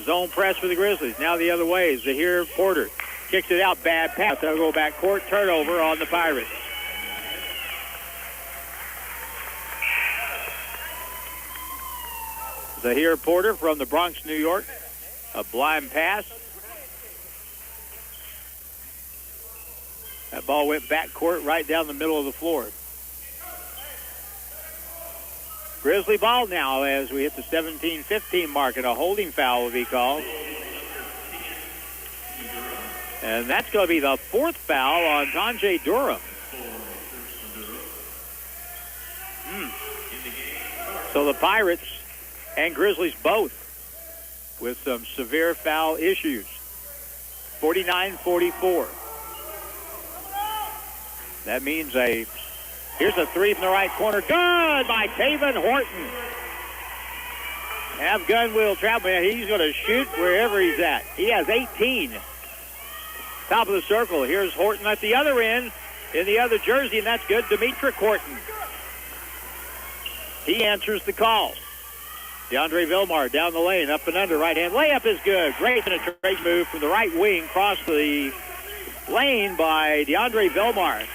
Zone press for the Grizzlies. Now the other way. Zahir Porter kicks it out. Bad pass. They'll go back court. Turnover on the Pirates. Zahir Porter from the Bronx, New York. A blind pass. That ball went back court right down the middle of the floor. Grizzly ball now as we hit the 17-15 mark, and a holding foul will be called. And that's going to be the 4th foul on Tanjay Durham. So the Pirates and Grizzlies both with some severe foul issues. 49-44. That means here's a 3 from the right corner. Good by Taven Horton. Have gun will travel. He's going to shoot wherever he's at. He has 18. Top of the circle. Here's Horton at the other end in the other jersey, and that's good. Demetric Horton. He answers the call. DeAndre Vilmar down the lane, up and under, right hand. Layup is good. Great penetration move from the right wing. Across the lane by DeAndre Vilmar.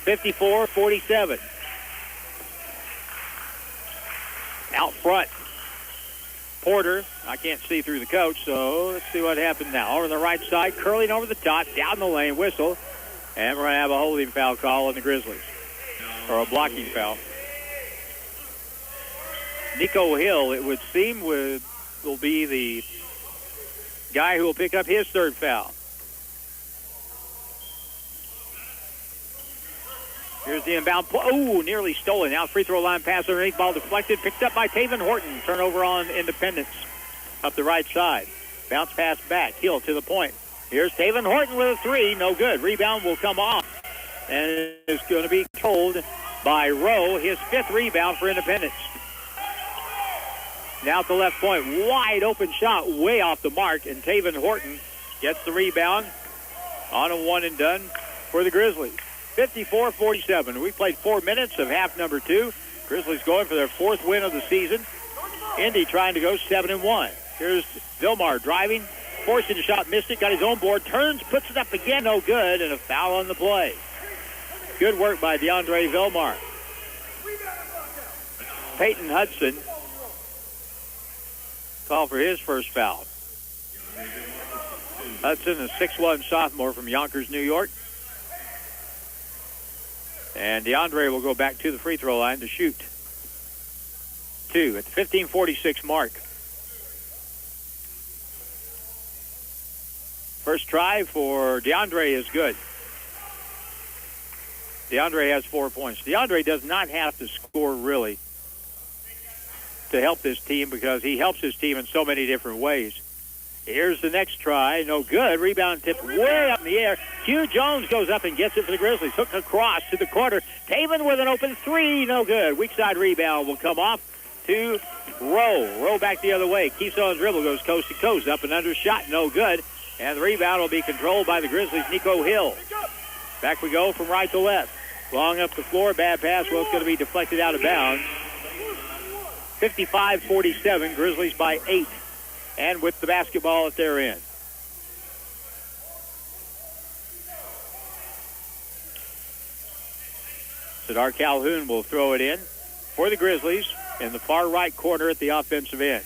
54-47. Out front, Porter. I can't see through the coach, so let's see what happened now. Over the right side, curling over the top, down the lane, whistle. And we're going to have a holding foul call on the Grizzlies. Or a blocking foul. Nico Hill, it would seem, will be the guy who will pick up his 3rd foul. Here's the inbound. Oh, nearly stolen. Now free throw line pass underneath. Ball deflected. Picked up by Taven Horton. Turnover on Independence. Up the right side. Bounce pass back. Hill to the point. Here's Taven Horton with a 3. No good. Rebound will come off. And it's going to be controlled by Rowe. His 5th rebound for Independence. Now at the left point. Wide open shot. Way off the mark. And Taven Horton gets the rebound on a 1 and done for the Grizzlies. 54-47. We played 4 minutes of half number 2. Grizzlies going for their 4th win of the season. Indy trying to go 7-1. Here's Vilmar driving, forcing the shot, missed it, got his own board, turns, puts it up again, no good, and a foul on the play. Good work by DeAndre Vilmar. Peyton Hudson called for his first foul. Hudson, a 6'1" sophomore from Yonkers, New York. And DeAndre will go back to the free throw line to shoot 2 at the 15:46 mark. First try for DeAndre is good. DeAndre has 4 points. DeAndre does not have to score really to help this team because he helps his team in so many different ways. Here's the next try. No good. Rebound tipped way up in the air. Hugh Jones goes up and gets it for the Grizzlies. Hook across to the corner. Taven with an open three. No good. Weak side rebound will come off to Rowe. Rowe back the other way. Keeps on dribble. Goes coast to coast. Up and under shot. No good. And the rebound will be controlled by the Grizzlies. Nico Hill. Back we go from right to left. Long up the floor. Bad pass. Well, it's going to be deflected out of bounds. 55-47. Grizzlies by 8. And with the basketball at their end. Sadar Calhoun will throw it in for the Grizzlies in the far right corner at the offensive end.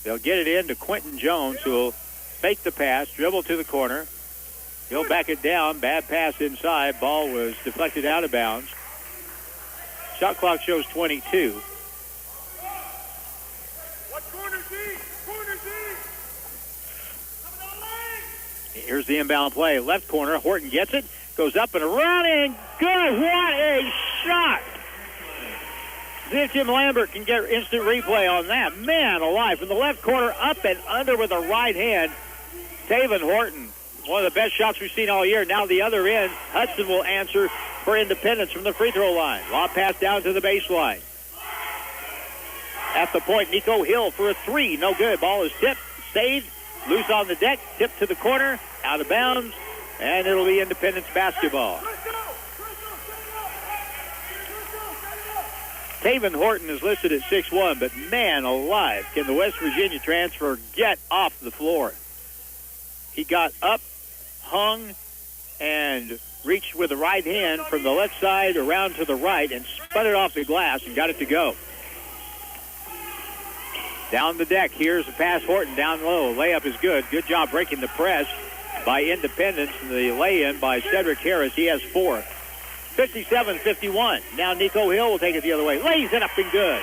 They'll get it in to Quentin Jones, who will fake the pass, dribble to the corner. He'll back it down. Bad pass inside. Ball was deflected out of bounds. Shot clock shows 22. Here's the inbound play. Left corner. Horton gets it. Goes up and around and good. What a shot. See if Jim Lambert can get instant replay on that. Man alive. From the left corner, up and under with the right hand. Taven Horton. One of the best shots we've seen all year. Now the other end. Hudson will answer for Independence from the free throw line. Lob pass down to the baseline. At the point, Nico Hill for a three. No good. Ball is tipped. Saved. Loose on the deck. Tipped to the corner. Out of bounds. And it'll be Independence basketball. Taven Horton is listed at 6'1", but man alive, can the West Virginia transfer get off the floor. He got up, hung, and reached with the right hand from the left side around to the right and spun it off the glass and got it to go. Down the deck, here's a pass. Horton down low. Layup is good. Good job breaking the press by Independence. And the lay-in by Cedric Harris. He has 4. 57-51. Now Nico Hill will take it the other way. Lays it up and good.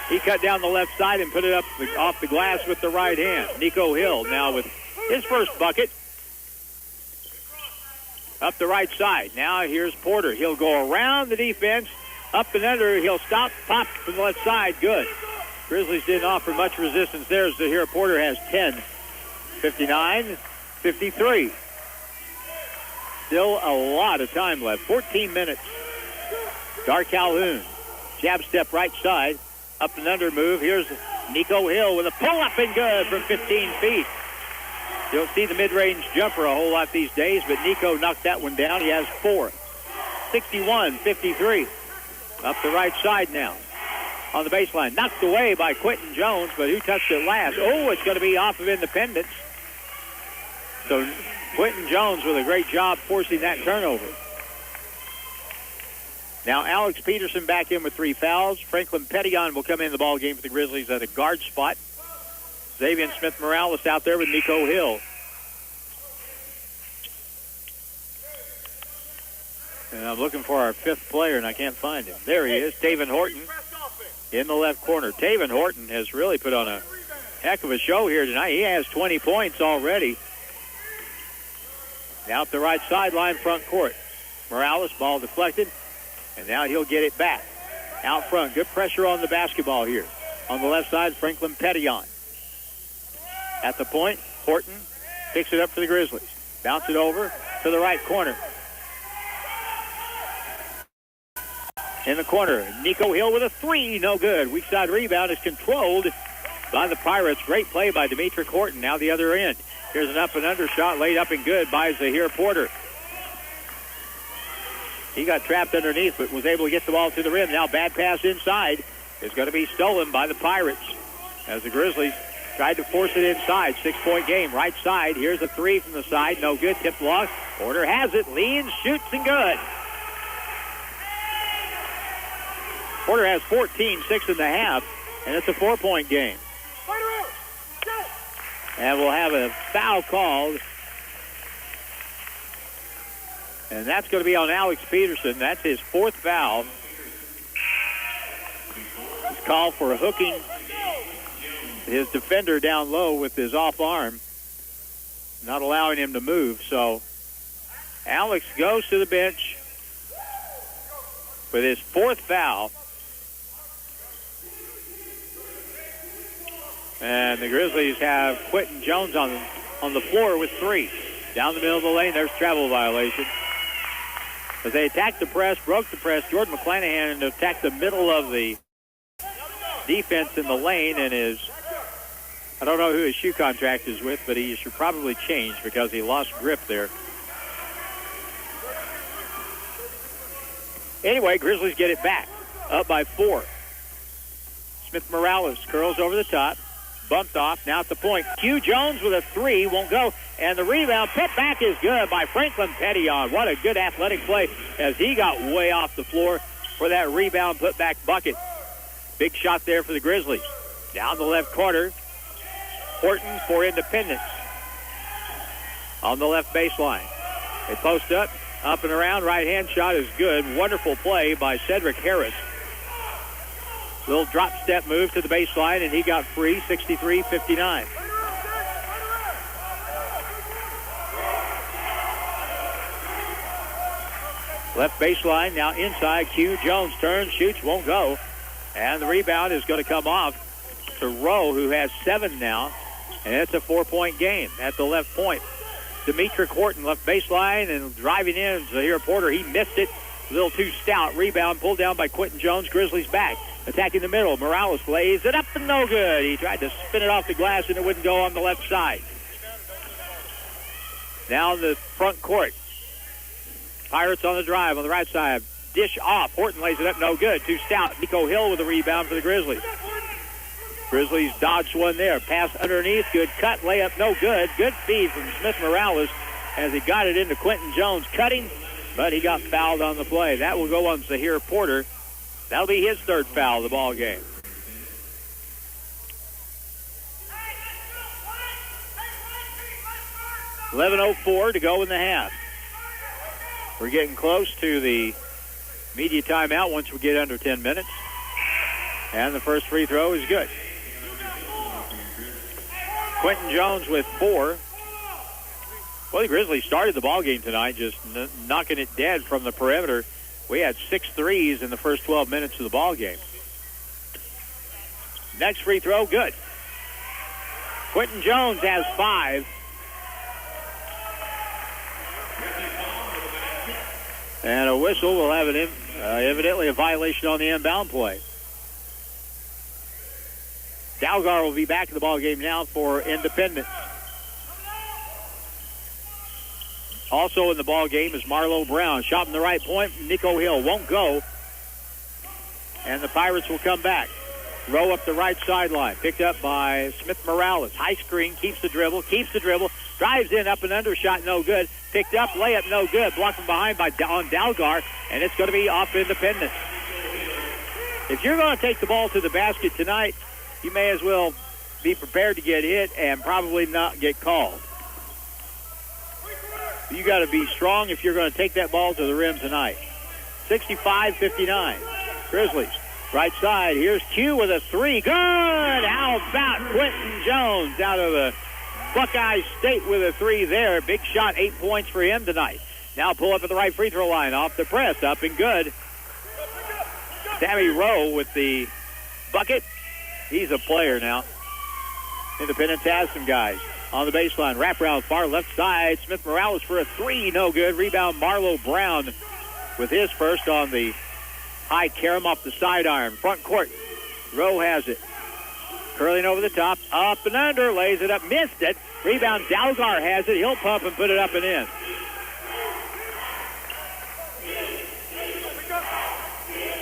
He cut down the left side and put it up off the glass with the right hand. Nico Hill now with his first bucket. Up the right side. Now here's Porter. He'll go around the defense. Up and under. He'll stop. Pop from the left side. Good. Grizzlies didn't offer much resistance there. Zahir Porter has 10. 59-53. Still a lot of time left. 14 minutes. Dar Calhoun. Jab step right side. Up and under move. Here's Nico Hill with a pull-up and good from 15 feet. You don't see the mid-range jumper a whole lot these days, but Nico knocked that one down. He has 4. 61-53. Up the right side now. On the baseline. Knocked away by Quentin Jones, but who touched it last? Oh, it's going to be off of Independence. So Quentin Jones with a great job forcing that turnover. Now Alex Peterson back in with 3 fouls. Franklin Pettion will come in the ball game for the Grizzlies at a guard spot. Xavier Smith-Morales out there with Nico Hill. And I'm looking for our 5th player, and I can't find him. There he is, Taven Horton in the left corner. Taven Horton has really put on a heck of a show here tonight. He has 20 points already. Now up the right sideline, front court. Morales, ball deflected, and now he'll get it back. Out front, good pressure on the basketball here. On the left side, Franklin Pettion. At the point, Horton picks it up for the Grizzlies. Bounce it over to the right corner. In the corner, Nico Hill with a 3, no good. Weak side rebound is controlled by the Pirates. Great play by Demetric Horton. Now the other end. Here's an up and under shot laid up and good by Zahir Porter. He got trapped underneath but was able to get the ball to the rim. Now bad pass inside is going to be stolen by the Pirates as the Grizzlies tried to force it inside. 6-point game. Right side. Here's a 3 from the side. No good. Tip block. Porter has it. Leans, shoots, and good. Porter has 14, 6.5, and it's a 4-point game. And we'll have a foul called. And that's going to be on Alex Peterson. That's his 4th foul. He's called for hooking his defender down low with his off arm, not allowing him to move. So Alex goes to the bench with his 4th foul. And the Grizzlies have Quentin Jones on the floor with 3. Down the middle of the lane, there's travel violation. As they attacked the press, broke the press, Jordan McClanahan attacked the middle of the defense in the lane and I don't know who his shoe contract is with, but he should probably change because he lost grip there. Anyway, Grizzlies get it back, up by 4. Smith Morales curls over the top, bumped off, now at the point. Q Jones with a 3, won't go, and the rebound put back is good by Franklin Petillon. What a good athletic play as he got way off the floor for that rebound put back bucket. Big shot there for the Grizzlies. Down the left corner, Horton for Independence on the left baseline. They post up and around, right-hand shot is good. Wonderful play by Cedric Harris. Little drop step move to the baseline, and he got free, 63-59. Left baseline, now inside. Q Jones turns, shoots, won't go. And the rebound is going to come off to Rowe, who has 7 now. And it's a 4-point game at the left point. Demetric Horton left baseline and driving in. Zahir Porter, he missed it. A little too stout. Rebound pulled down by Quentin Jones. Grizzlies back. Attacking the middle. Morales lays it up and no good. He tried to spin it off the glass and it wouldn't go on the left side. Now in the front court. Pirates on the drive on the right side. Dish off. Horton lays it up. No good. Too stout. Nico Hill with the rebound for the Grizzlies. Grizzlies dodged one there. Pass underneath. Good cut. Layup. No good. Good feed from Smith Morales as he got it into Quentin Jones. Cutting, but he got fouled on the play. That will go on Zahir Porter. That'll be his 3rd foul of the ball game. .11:04 to go in the half. We're getting close to the media timeout once we get under 10 minutes. And the first free throw is good. Quentin Jones with 4. Well, the Grizzlies started the ball game tonight just knocking it dead from the perimeter. We had 6 threes in the first 12 minutes of the ball game. Next free throw, good. Quentin Jones has 5. And a whistle will have evidently a violation on the inbound play. Dalgar will be back in the ball game now for Independence. Also in the ball game is Marlo Brown. Shot from the right point. Nico Hill won't go. And the Pirates will come back. Row up the right sideline. Picked up by Smith Morales. High screen. Keeps the dribble. Drives in, up and under. Shot no good. Picked up. Layup no good. Blocked from behind on Dalgar. And it's going to be off Independence. If you're going to take the ball to the basket tonight, you may as well be prepared to get hit and probably not get called. You got to be strong if you're going to take that ball to the rim tonight. 65-59. Grizzlies. Right side. Here's Q with a 3. Good! How about Quentin Jones out of the Buckeye State with a 3 there. Big shot, 8 points for him tonight. Now pull up at the right free throw line. Off the press. Up and good. Sammy Rowe with the bucket. He's a player now. Independence has some guys on the baseline. Wrap around far left side. Smith Morales for a 3. No good. Rebound Marlo Brown with his first on the high carom off the sidearm. Front court. Rowe has it. Curling over the top. Up and under. Lays it up. Missed it. Rebound Dalgar has it. He'll pump and put it up and in.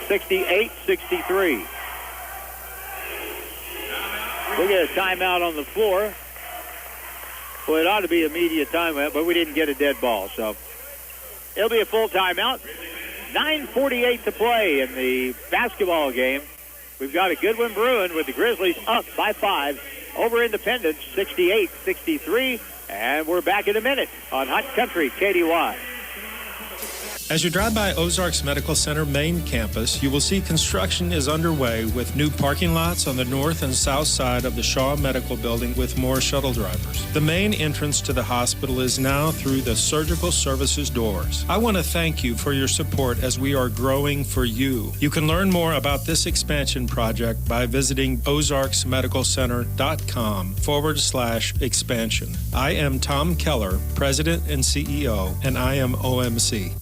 (68-63). We'll get a timeout on the floor. Well, it ought to be a media timeout, but we didn't get a dead ball, so it'll be a full timeout. 9:48 to play in the basketball game. We've got a good one brewing with the Grizzlies up by 5 over Independence, 68-63. And we're back in a minute on Hot Country KDY. As you drive by Ozarks Medical Center main campus, you will see construction is underway with new parking lots on the north and south side of the Shaw Medical Building with more shuttle drivers. The main entrance to the hospital is now through the surgical services doors. I want to thank you for your support as we are growing for you. You can learn more about this expansion project by visiting ozarksmedicalcenter.com/expansion. I am Tom Keller, President and CEO, and I am OMC.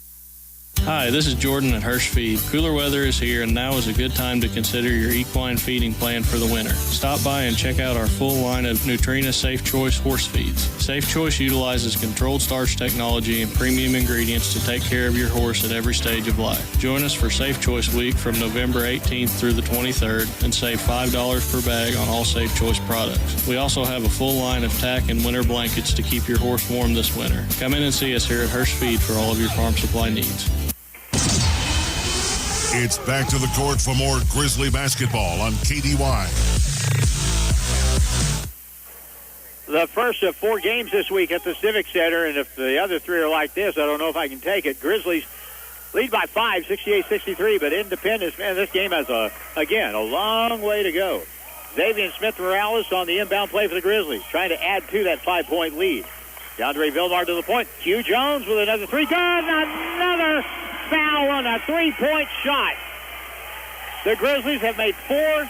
Hi, this is Jordan at Hirsch Feed. Cooler weather is here, and now is a good time to consider your equine feeding plan for the winter. Stop by and check out our full line of Nutrena Safe Choice horse feeds. Safe Choice utilizes controlled starch technology and premium ingredients to take care of your horse at every stage of life. Join us for Safe Choice Week from November 18th through the 23rd and save $5 per bag on all Safe Choice products. We also have a full line of tack and winter blankets to keep your horse warm this winter. Come in and see us here at Hirsch Feed for all of your farm supply needs. It's back to the court for more Grizzly basketball on KDY. The first of 4 games this week at the Civic Center, and if the other 3 are like this, I don't know if I can take it. Grizzlies lead by 5, 68-63, but Independence, man, this game has, a long way to go. Xavier Smith-Morales on the inbound play for the Grizzlies, trying to add to that 5-point lead. DeAndre Vilmar to the point. Q Jones with another 3. Good, another foul on a 3-point shot. The Grizzlies have made 2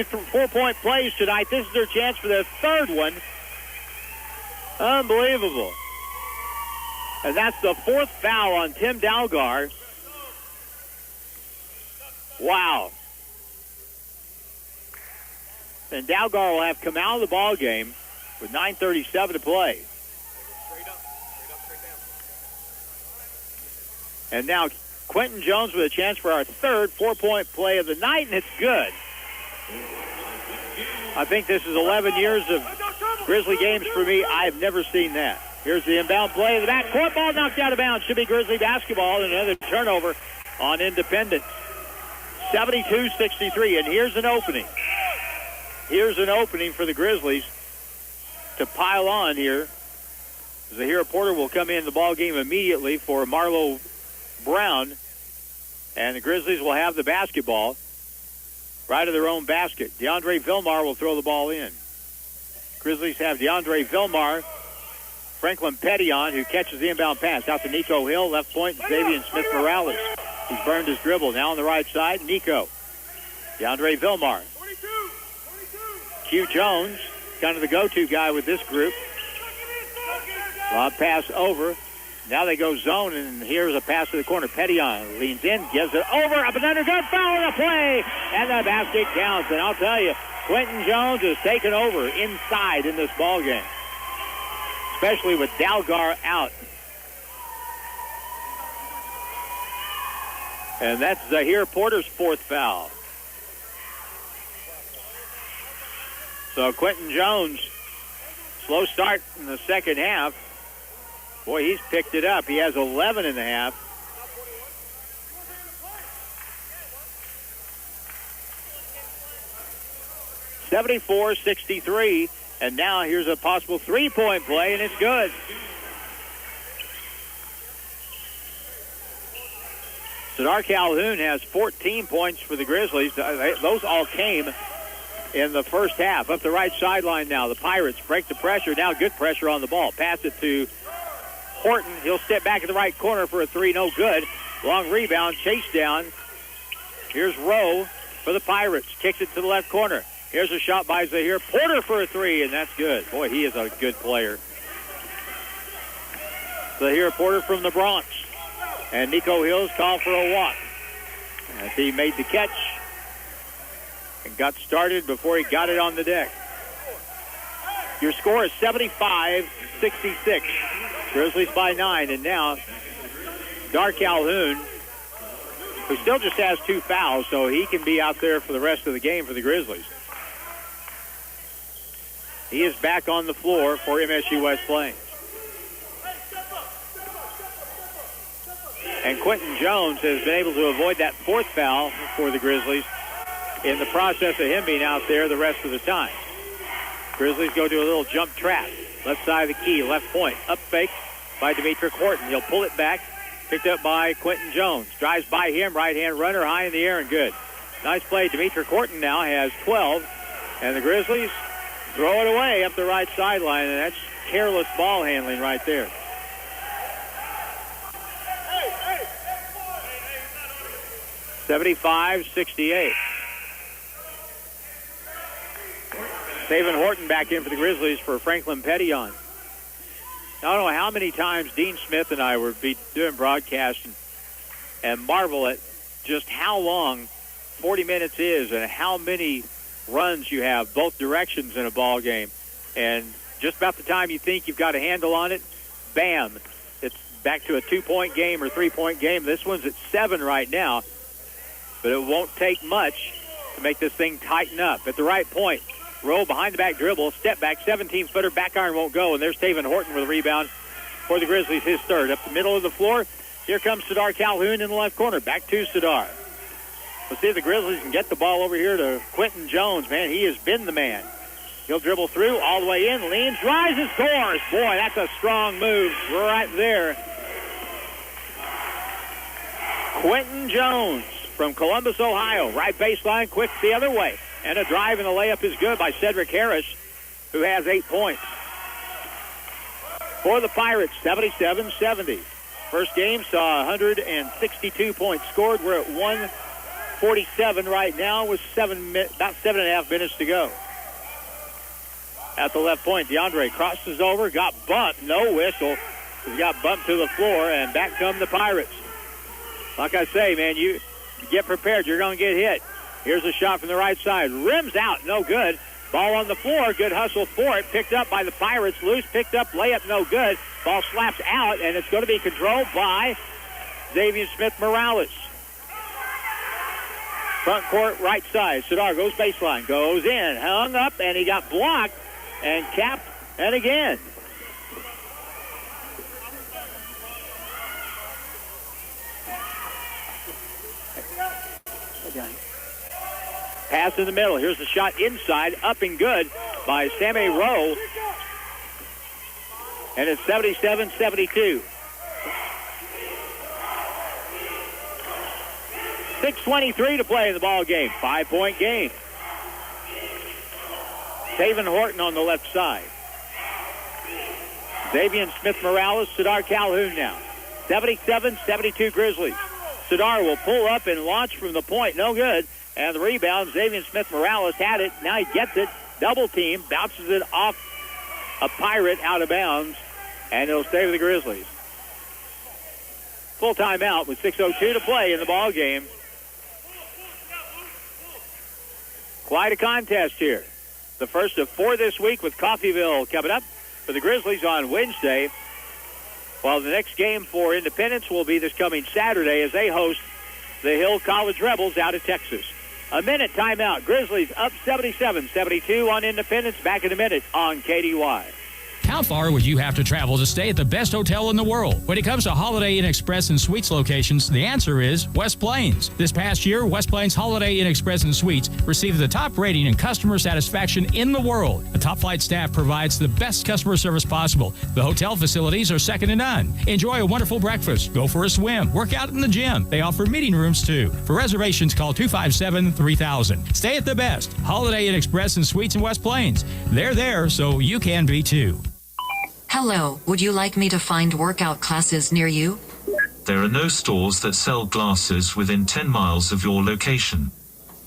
4-point plays tonight. This is their chance for their 3rd one. Unbelievable. And that's the 4th foul on Tim Dalgar. Wow. And Dalgar will have come out of the ball game with 9:37 to play. And now Quentin Jones with a chance for our 3rd 4-point play of the night, and it's good. I think this is 11 years of Grizzly games for me. I've never seen that. Here's the inbound play of the backcourt. Ball knocked out of bounds. Should be Grizzly basketball, and another turnover on Independence. 72-63, and here's an opening. Here's an opening for the Grizzlies to pile on here. Zahir Porter will come in the ball game immediately for Marlo Brown, and the Grizzlies will have the basketball right of their own basket. DeAndre Vilmar will throw the ball in. Grizzlies have DeAndre Vilmar, Franklin Pettion, who catches the inbound pass out to Nico Hill, left point, Xavier Smith-Morales. He's burned his dribble. Now on the right side, Nico. DeAndre Vilmar. Q Jones, kind of the go-to guy with this group. Lob pass over. Now they go zone, and here's a pass to the corner. Pettion leans in, gives it over, up and under, good foul on the play, and the basket counts. And I'll tell you, Quentin Jones has taken over inside in this ball game, especially with Dalgar out. And that's Zahir Porter's 4th foul. So Quentin Jones, slow start in the second half. Boy, he's picked it up. He has 11 and a half. (74-63), and now here's a possible 3-point play, and it's good. Sadar Calhoun has 14 points for the Grizzlies. Those all came in the first half. Up the right sideline now. The Pirates break the pressure. Now good pressure on the ball. Pass it to Horton. He'll step back in the right corner for a 3. No good. Long rebound. Chase down. Here's Rowe for the Pirates. Kicks it to the left corner. Here's a shot by Zahir Porter for a 3, and that's good. Boy, he is a good player. Zahir Porter from the Bronx. And Nico Hill's called for a walk. As he made the catch and got started before he got it on the deck. Your score is 75-66. Grizzlies by 9, and now Dar Calhoun, who still just has 2 fouls, so he can be out there for the rest of the game for the Grizzlies. He is back on the floor for MSU West Plains. And Quentin Jones has been able to avoid that fourth foul for the Grizzlies in the process of him being out there the rest of the time. Grizzlies go to a little jump trap. Left side of the key, left point. Up fake by Demetric Horton. He'll pull it back. Picked up by Quentin Jones. Drives by him. Right-hand runner high in the air and good. Nice play. Demetric Horton now has 12. And the Grizzlies throw it away up the right sideline. And that's careless ball handling right there. Hey, 75-68. Taven Horton back in for the Grizzlies for Franklin Petillon. I don't know how many times Dean Smith and I would be doing broadcasts and marvel at just how long 40 minutes is and how many runs you have both directions in a ball game. And just about the time you think you've got a handle on it, bam, it's back to a 2-point game or 3-point game. This one's at 7 right now, but it won't take much to make this thing tighten up. At the right point, Rowe behind the back dribble, step back, 17-footer, back iron won't go, and there's Taven Horton with a rebound for the Grizzlies, his third. Up the middle of the floor, here comes Sadar Calhoun in the left corner. Back to Sadar. Let's see if the Grizzlies can get the ball over here to Quentin Jones. Man, he has been the man. He'll dribble through, all the way in, leans, rises, scores. Boy, that's a strong move right there. Quentin Jones from Columbus, Ohio. Right baseline, quick the other way. And a drive and a layup is good by Cedric Harris, who has 8 points. For the Pirates, 77-70. First game saw 162 points scored. We're at 147 right now with about 7.5 minutes to go. At the left point, DeAndre crosses over, got bumped, no whistle. He got bumped to the floor, and back come the Pirates. Like I say, man, you get prepared. You're going to get hit. Here's a shot from the right side. Rims out, no good. Ball on the floor, good hustle for it. Picked up by the Pirates. Loose, picked up, layup, no good. Ball slaps out, and it's going to be controlled by Xavier Smith-Morales. Front court, right side. Sadar goes baseline, goes in, hung up, and he got blocked and capped, and again. Pass in the middle. Here's the shot inside, up and good by Sammy Rowe. And it's 77-72. 6:23 to play in the ball game. 5-point game. Taven Horton on the left side. Xavier Smith-Morales, Sadar Calhoun now. 77-72 Grizzlies. Sadar will pull up and launch from the point. No good. And the rebound, Xavier Smith-Morales had it. Now he gets it. Double team. Bounces it off a Pirate out of bounds. And it'll stay with the Grizzlies. Full timeout with 6:02 to play in the ball game. Quite a contest here. The first of 4 this week with Coffeyville coming up for the Grizzlies on Wednesday. While the next game for Independence will be this coming Saturday as they host the Hill College Rebels out of Texas. A minute timeout. Grizzlies up 77-72 on Independence. Back in a minute on KDY. How far would you have to travel to stay at the best hotel in the world? When it comes to Holiday Inn Express and Suites locations, the answer is West Plains. This past year, West Plains Holiday Inn Express and Suites received the top rating in customer satisfaction in the world. The top flight staff provides the best customer service possible. The hotel facilities are second to none. Enjoy a wonderful breakfast, go for a swim, work out in the gym. They offer meeting rooms too. For reservations, call 257-3000. Stay at the best. Holiday Inn Express and Suites in West Plains. They're there, so you can be too. Hello, would you like me to find workout classes near you? There are no stores that sell glasses within 10 miles of your location.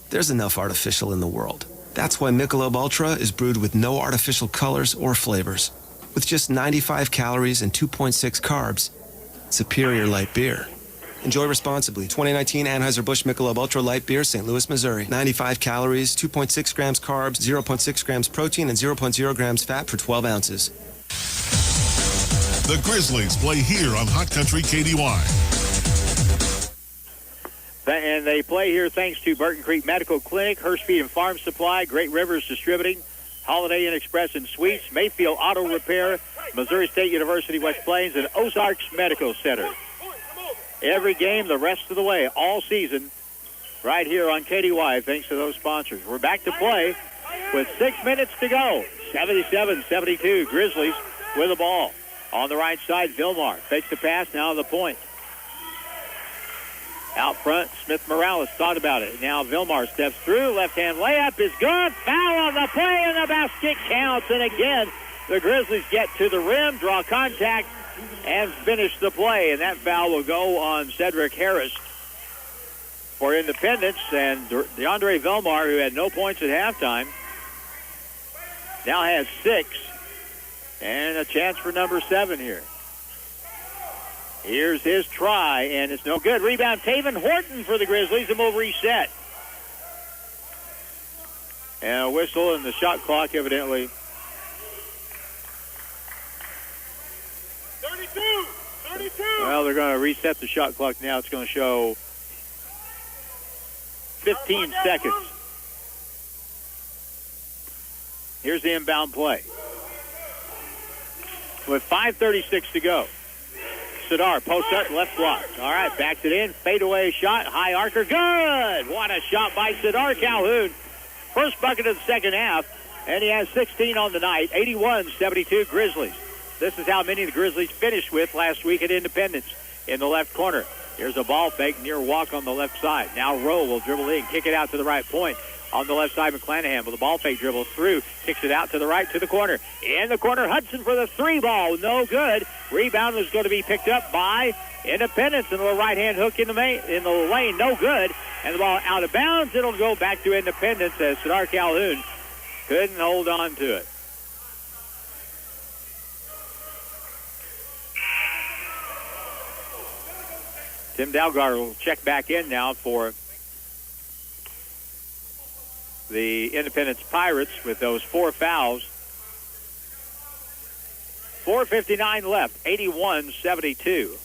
There's enough artificial in the world. That's why Michelob Ultra is brewed with no artificial colors or flavors. With just 95 calories and 2.6 carbs, superior light beer. Enjoy responsibly. 2019 Anheuser-Busch Michelob Ultra Light Beer, St. Louis, Missouri. 95 calories, 2.6 grams carbs, 0.6 grams protein, and 0.0 grams fat for 12 ounces. The Grizzlies play here on Hot Country KDY. And they play here thanks to Burton Creek Medical Clinic, Hirsch Feed and Farm Supply, Great Rivers Distributing, Holiday Inn Express and Suites, Mayfield Auto Repair, Missouri State University West Plains, and Ozarks Medical Center. every game the rest of the way, all season, right here on KDY, thanks to those sponsors. We're back to play with 6 minutes to go. 77-72, Grizzlies with the ball. On the right side, Vilmar fakes the pass, now on the point. Out front, Smith Morales thought about it. Now Vilmar steps through, left-hand layup is good. Foul on the play, and the basket counts. And again, the Grizzlies get to the rim, draw contact, and finish the play. And that foul will go on Cedric Harris for Independence. And DeAndre Vilmar, who had no points at halftime, now has 6. And a chance for number 7 here. Here's his try, and it's no good. Rebound, Taven Horton for the Grizzlies, and we'll reset. And a whistle, and the shot clock evidently. 32. Well, they're going to reset the shot clock now. It's going to show 15 seconds. Here's the inbound play. With 5:36 to go. Sidar, post up, left block. All right, backs it in, fadeaway shot, high archer, good! What a shot by Sidar Calhoun. First bucket of the second half, and he has 16 on the night, 81-72 Grizzlies. This is how many the Grizzlies finished with last week at Independence in the left corner. Here's a ball fake, near walk on the left side. Now Rowe will dribble in, kick it out to the right point. On the left side, McClanahan with the ball fake, dribbles through, kicks it out to the right to the corner. In the corner, Hudson for the 3 ball, no good. Rebound was going to be picked up by Independence, and a little right-hand hook in the lane, no good. And the ball out of bounds, it'll go back to Independence as Sidar Calhoun couldn't hold on to it. Tim Dalgar will check back in now for the Independence Pirates with those 4 fouls. 4:59 left, 81-72.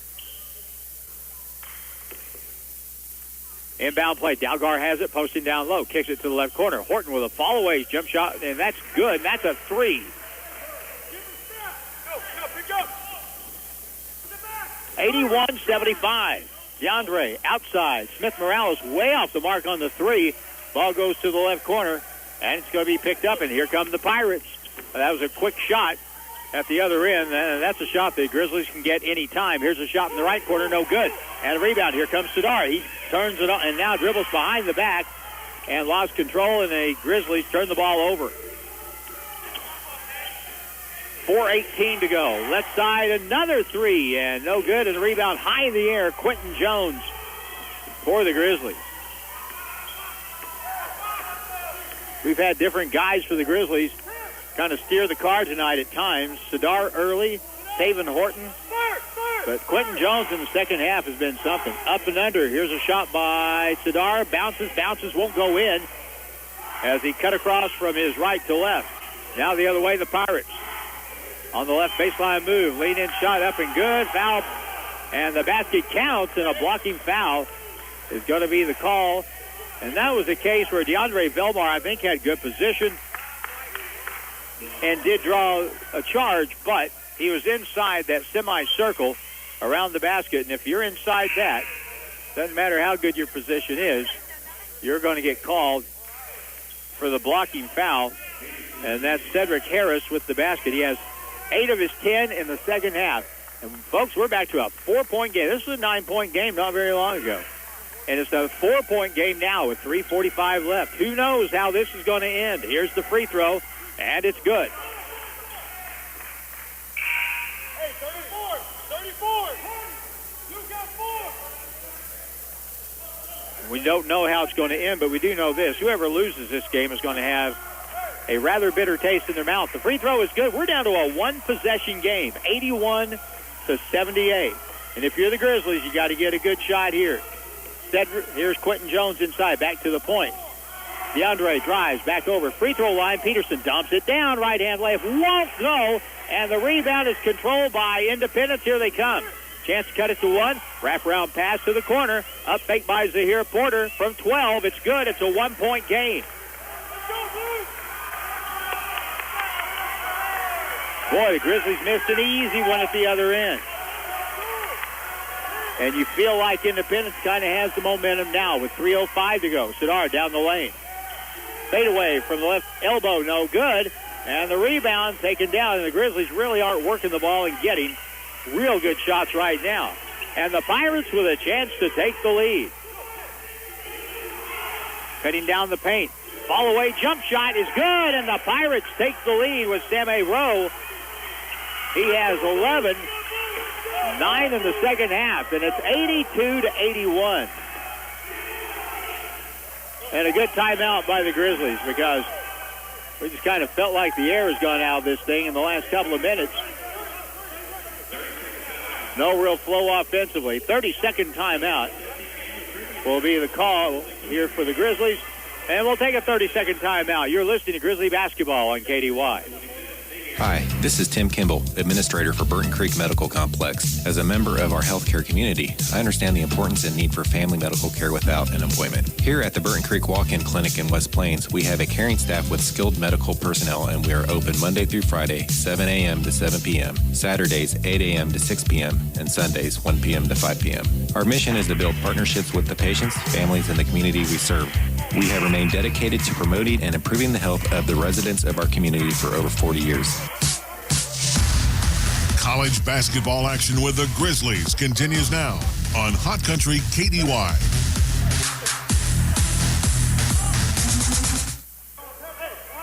Inbound play, Dalgar has it, posting down low, kicks it to the left corner. Horton with a fall-away jump shot, and that's good, and that's a 3. 81-75. DeAndre outside. Smith Morales way off the mark on the 3. Ball goes to the left corner, and it's going to be picked up, and here come the Pirates. That was a quick shot at the other end, and that's a shot the Grizzlies can get any time. Here's a shot in the right corner, no good. And a rebound. Here comes Sidar. He turns it on and now dribbles behind the back and lost control, and the Grizzlies turn the ball over. 4:18 to go. Left side, another 3, and no good. And a rebound high in the air, Quentin Jones for the Grizzlies. We've had different guys for the Grizzlies kind of steer the car tonight at times. Sidar early, Taven Horton. But Quentin Jones in the second half has been something. Up and under. Here's a shot by Sidar. Bounces, won't go in as he cut across from his right to left. Now the other way, the Pirates. On the left baseline move. Lean-in shot up and good. Foul. And the basket counts, and a blocking foul is going to be the call. And that was the case where DeAndre Vilmar, I think, had good position and did draw a charge, but he was inside that semicircle around the basket. And if you're inside that, doesn't matter how good your position is, you're going to get called for the blocking foul. And that's Cedric Harris with the basket. He has 8 of his 10 in the second half. And, folks, we're back to a 4-point game. This was a 9-point game not very long ago. And it's a 4-point game now with 3:45 left. Who knows how this is going to end? Here's the free throw, and it's good. Hey, 34. You got 4. We don't know how it's going to end, but we do know this. Whoever loses this game is going to have a rather bitter taste in their mouth. The free throw is good. We're down to a 1-possession game, 81-78. And if you're the Grizzlies, you got to get a good shot here. Here's Quentin Jones inside, back to the point. DeAndre drives back over, free throw line. Peterson dumps it down, right-hand layup, won't go, and the rebound is controlled by Independence. Here they come. Chance to cut it to 1, wraparound pass to the corner, up fake by Zahir Porter from 12. It's good. It's a 1-point game. Boy, the Grizzlies missed an easy one at the other end. And you feel like Independence kind of has the momentum now with 3:05 to go. Sidar down the lane. Fade away from the left elbow, no good. And the rebound taken down, and the Grizzlies really aren't working the ball and getting real good shots right now. And the Pirates with a chance to take the lead. Cutting down the paint. Fall away jump shot is good, and the Pirates take the lead with Sammy Rowe. He has 11, 9 in the second half, and it's 82-81. And a good timeout by the Grizzlies because we just kind of felt like the air has gone out of this thing in the last couple of minutes. No real flow offensively. 30-second timeout will be the call here for the Grizzlies. And we'll take a 30-second timeout. You're listening to Grizzly Basketball on KDY. Hi, this is Tim Kimball, Administrator for Burton Creek Medical Complex. As a member of our healthcare community, I understand the importance and need for family medical care without an appointment. Here at the Burton Creek Walk-In Clinic in West Plains, we have a caring staff with skilled medical personnel, and we are open Monday through Friday, 7 a.m. to 7 p.m., Saturdays, 8 a.m. to 6 p.m., and Sundays, 1 p.m. to 5 p.m. Our mission is to build partnerships with the patients, families, and the community we serve. We have remained dedicated to promoting and improving the health of the residents of our community for over 40 years. College basketball action with the Grizzlies continues now on Hot Country KDY.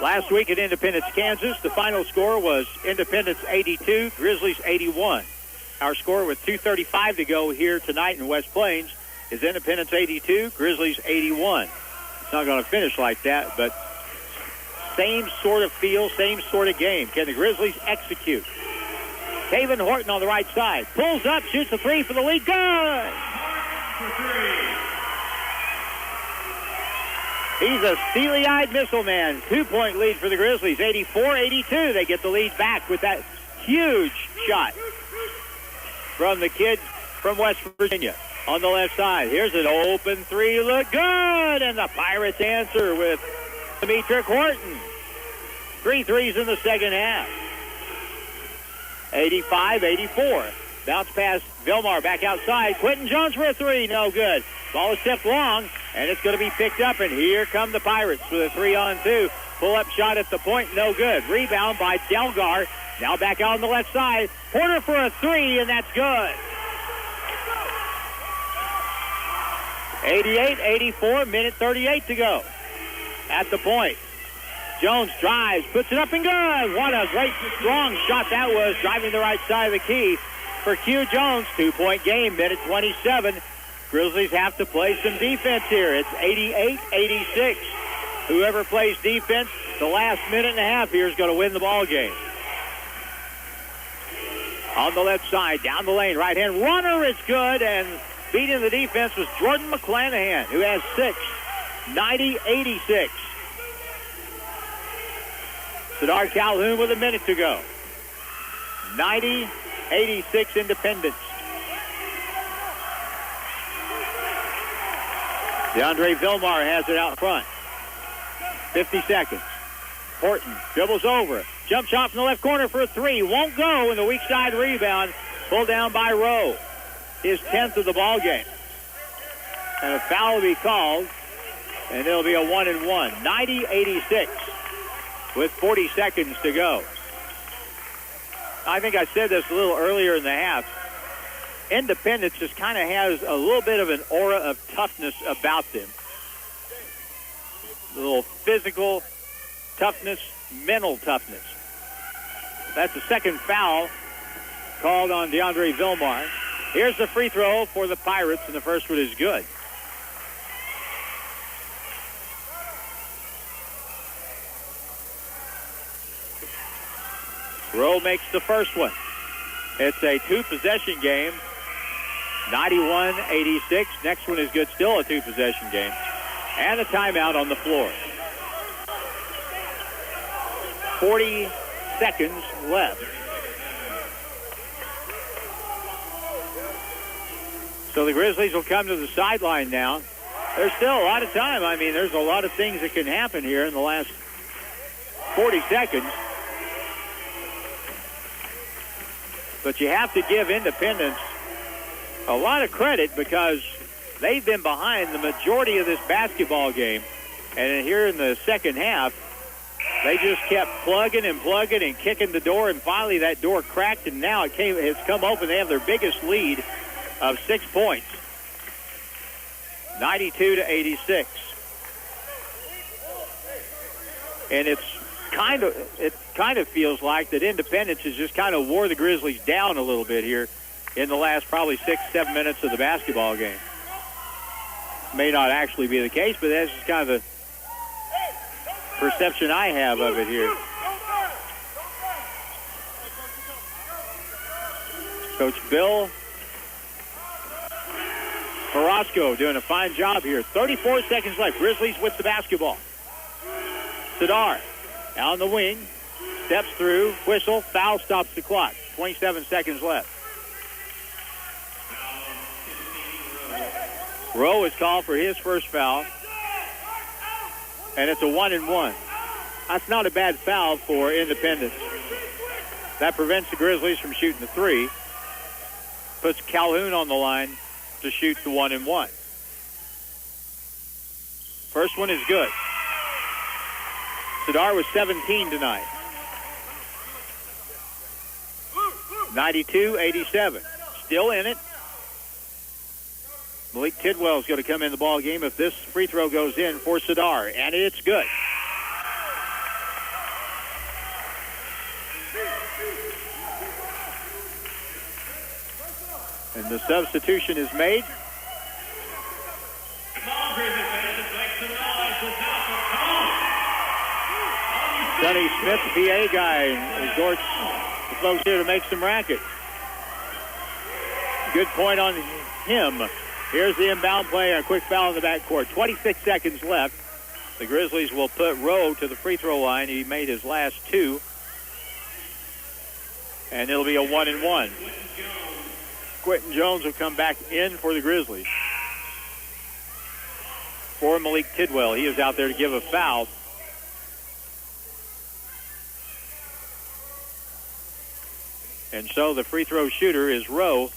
Last week at Independence, Kansas, the final score was Independence 82, Grizzlies 81. Our score with 2:35 to go here tonight in West Plains is Independence 82, Grizzlies 81. It's not going to finish like that, but same sort of feel, same sort of game. Can the Grizzlies execute? Taven Horton on the right side. Pulls up, shoots a three for the lead. Good! He's a steely-eyed missile man. 2-point lead for the Grizzlies. 84-82. They get the lead back with that huge shot from the kid from West Virginia on the left side. Here's an open three. Look good! And the Pirates answer with Demetric Horton. 3 threes in the second half. 85-84. Bounce pass, Vilmar back outside. Quentin Jones for a three, no good. Ball is tipped long, and it's going to be picked up, and here come the Pirates with a 3-on-2. Pull-up shot at the point, no good. Rebound by Delgar. Now back out on the left side. Porter for a three, and that's good. 88-84, minute 38 to go. At the point. Jones drives, puts it up and good. What a great, strong shot that was, driving the right side of the key for Q Jones. 2-point game, minute 27. Grizzlies have to play some defense here. It's 88-86. Whoever plays defense the last minute and a half here is going to win the ball game. On the left side, down the lane, right-hand runner is good, and beating the defense was Jordan McClanahan, who has 6. 90-86. Sidar Calhoun with a minute to go. 90-86 Independence. DeAndre Vilmar has it out front. 50 seconds. Horton dribbles over. Jump shot from the left corner for a three. Won't go, and the weak side rebound pulled down by Rowe. His 10th of the ball game. And a foul will be called, and it'll be a 1-and-1. 90-86 with 40 seconds to go. I think I said this a little earlier in the half. Independence just kind of has a little bit of an aura of toughness about them. A little physical toughness, mental toughness. That's the second foul called on DeAndre Vilmar. Here's the free throw for the Pirates, and the first one is good. Rowe makes the first one. It's a two-possession game. 91-86. Next one is good. Still a two-possession game. And a timeout on the floor. 40 seconds left. So the Grizzlies will come to the sideline now. There's still a lot of time. I mean, there's a lot of things that can happen here in the last 40 seconds. But you have to give Independence a lot of credit because they've been behind the majority of this basketball game. And here in the second half, they just kept plugging and kicking the door, and finally that door cracked, and now it's come open. They have their biggest lead of 6 points, 92-86. And it kind of feels like that Independence has just kind of wore the Grizzlies down a little bit here in the last probably 6-7 minutes of the basketball game. May not actually be the case, but that's just kind of the perception I have of it here. Coach Bill Carrasco doing a fine job here. 34 seconds left. Grizzlies with the basketball. Sadar on the wing, steps through, whistle, foul, stops the clock. 27 seconds left. Rowe is called for his first foul, and it's a 1-and-1. That's not a bad foul for Independence. That prevents the Grizzlies from shooting the three. Puts Calhoun on the line to shoot the 1-and-1. First one is good. Sadar was 17 tonight. 92-87. Still in it. Malik Tidwell is going to come in the ball game if this free throw goes in for Sadar, and it's good. And the substitution is made. Sonny Smith, the PA guy, exhorts the folks here to make some racket. Good point on him. Here's the inbound play, a quick foul in the backcourt. 26 seconds left. The Grizzlies will put Rowe to the free throw line. He made his last two. And it'll be a 1-and-1. Quentin Jones will come back in for the Grizzlies. For Malik Tidwell, he is out there to give a foul. And so the free throw shooter is Rowe.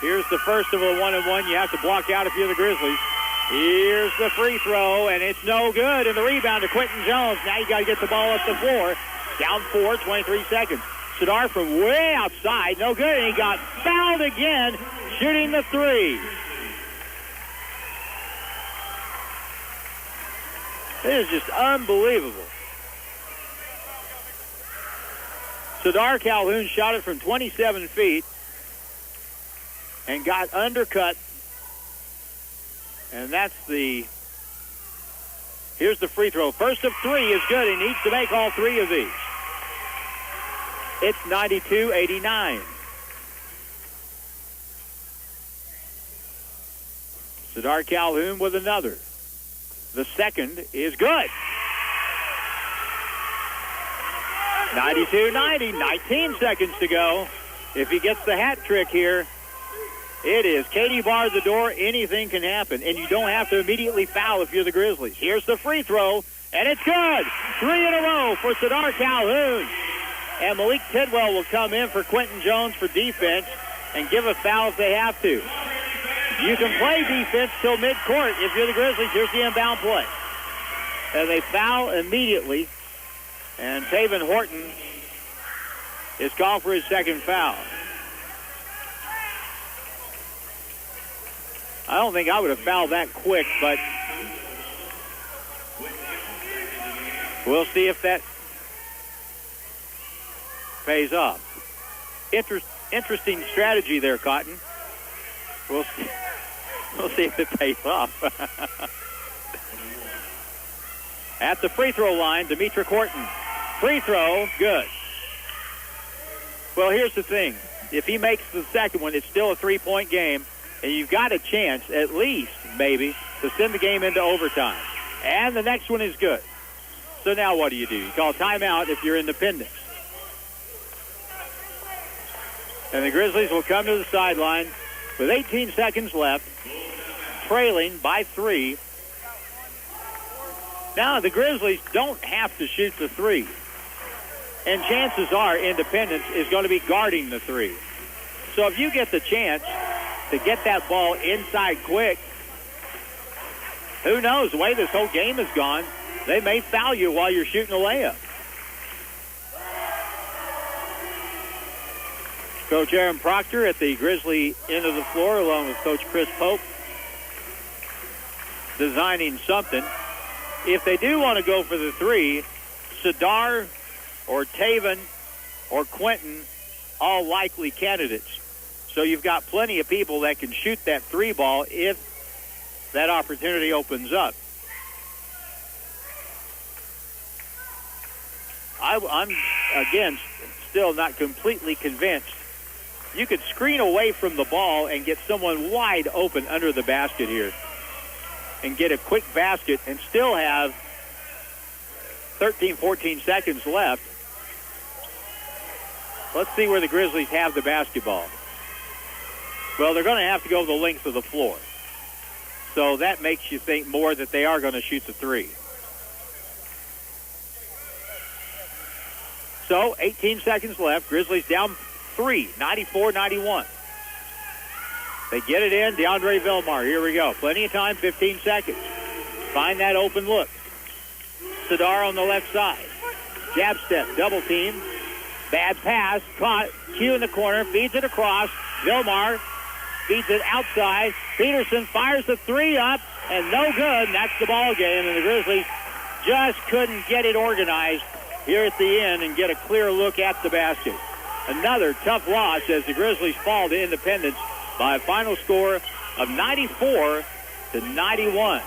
Here's the first of a 1-and-1. You have to block out if you're the Grizzlies. Here's the free throw, and it's no good. And the rebound to Quentin Jones. Now you got to get the ball up the floor. Down 4, 23 seconds. Sadar from way outside. No good, and he got fouled again, shooting the three. This is just unbelievable. Sadar Calhoun shot it from 27 feet and got undercut. And that's here's the free throw. First of three is good. He needs to make all three of these. It's 92-89. Sadar Calhoun with another. The second is good. 92-90, 19 seconds to go. If he gets the hat trick here, it is Katie barred the door. Anything can happen, and you don't have to immediately foul if you're the Grizzlies. Here's the free throw, and it's good. 3 in a row for Sadar Calhoun. And Malik Tidwell will come in for Quentin Jones for defense and give a foul if they have to. You can play defense till midcourt if you're the Grizzlies. Here's the inbound play. And they foul immediately. And Taven Horton is called for his second foul. I don't think I would have fouled that quick, but we'll see if that pays off. Interesting strategy there, Cotton. We'll see if it pays off. At the free throw line, Demetric Horton. Free throw, good. Well, here's the thing. If he makes the second one, it's still a three-point game, and you've got a chance, at least, maybe, to send the game into overtime. And the next one is good. So now what do? You call timeout if you're Independence. And the Grizzlies will come to the sideline with 18 seconds left, trailing by 3. Now, the Grizzlies don't have to shoot the three. And chances are Independence is going to be guarding the three. So if you get the chance to get that ball inside quick, who knows? The way this whole game has gone, they may foul you while you're shooting a layup. Coach Aaron Proctor at the Grizzly end of the floor, along with Coach Chris Pope, designing something. If they do want to go for the three, Sadar or Taven or Quentin, all likely candidates. So you've got plenty of people that can shoot that three ball if that opportunity opens up. I'm, again, still not completely convinced. You could screen away from the ball and get someone wide open under the basket here and get a quick basket and still have 13, 14 seconds left. Let's see where the Grizzlies have the basketball. Well, they're going to have to go the length of the floor. So that makes you think more that they are going to shoot the three. So 18 seconds left. Grizzlies down 3, 94-91. They get it in. DeAndre Vilmar. Here we go. Plenty of time, 15 seconds. Find that open look. Sadar on the left side. Jab step, double team. Bad pass. Caught. Q in the corner. Feeds it across. Vilmar feeds it outside. Peterson fires the three up, and no good. And that's the ball game. And the Grizzlies just couldn't get it organized here at the end and get a clear look at the basket. Another tough loss as the Grizzlies fall to Independence by a final score of 94-91.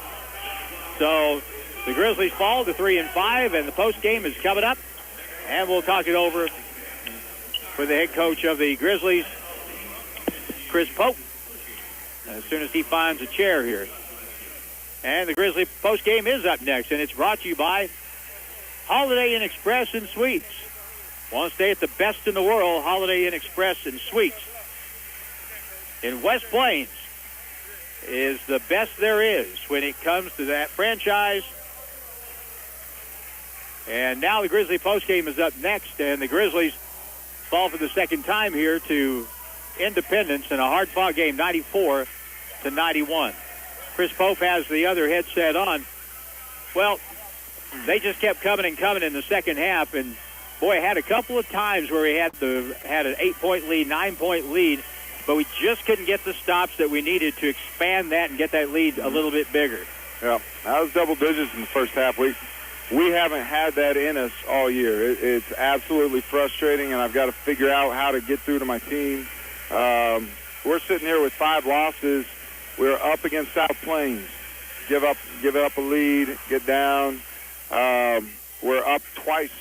So the Grizzlies fall to 3-5, and the post game is coming up. And we'll talk it over with the head coach of the Grizzlies, Chris Pope, as soon as he finds a chair here. And the Grizzly post game is up next, and it's brought to you by Holiday Inn Express and Suites. Want to stay at the best in the world? Holiday Inn Express and Suites in West Plains is the best there is when it comes to that franchise. And now the Grizzly postgame is up next, and the Grizzlies fall for the second time here to Independence in a hard-fought game, 94-91. Chris Pope has the other headset on. Well, they just kept coming and coming in the second half, and boy, had a couple of times where we had an 8-point lead, 9-point lead, but we just couldn't get the stops that we needed to expand that and get that lead a little bit bigger. Yeah, that was double digits in the first half. We haven't had that in us all year. It's absolutely frustrating, and I've got to figure out how to get through to my team. We're sitting here with 5 losses. We're up against South Plains. Give up a lead, get down. We're up twice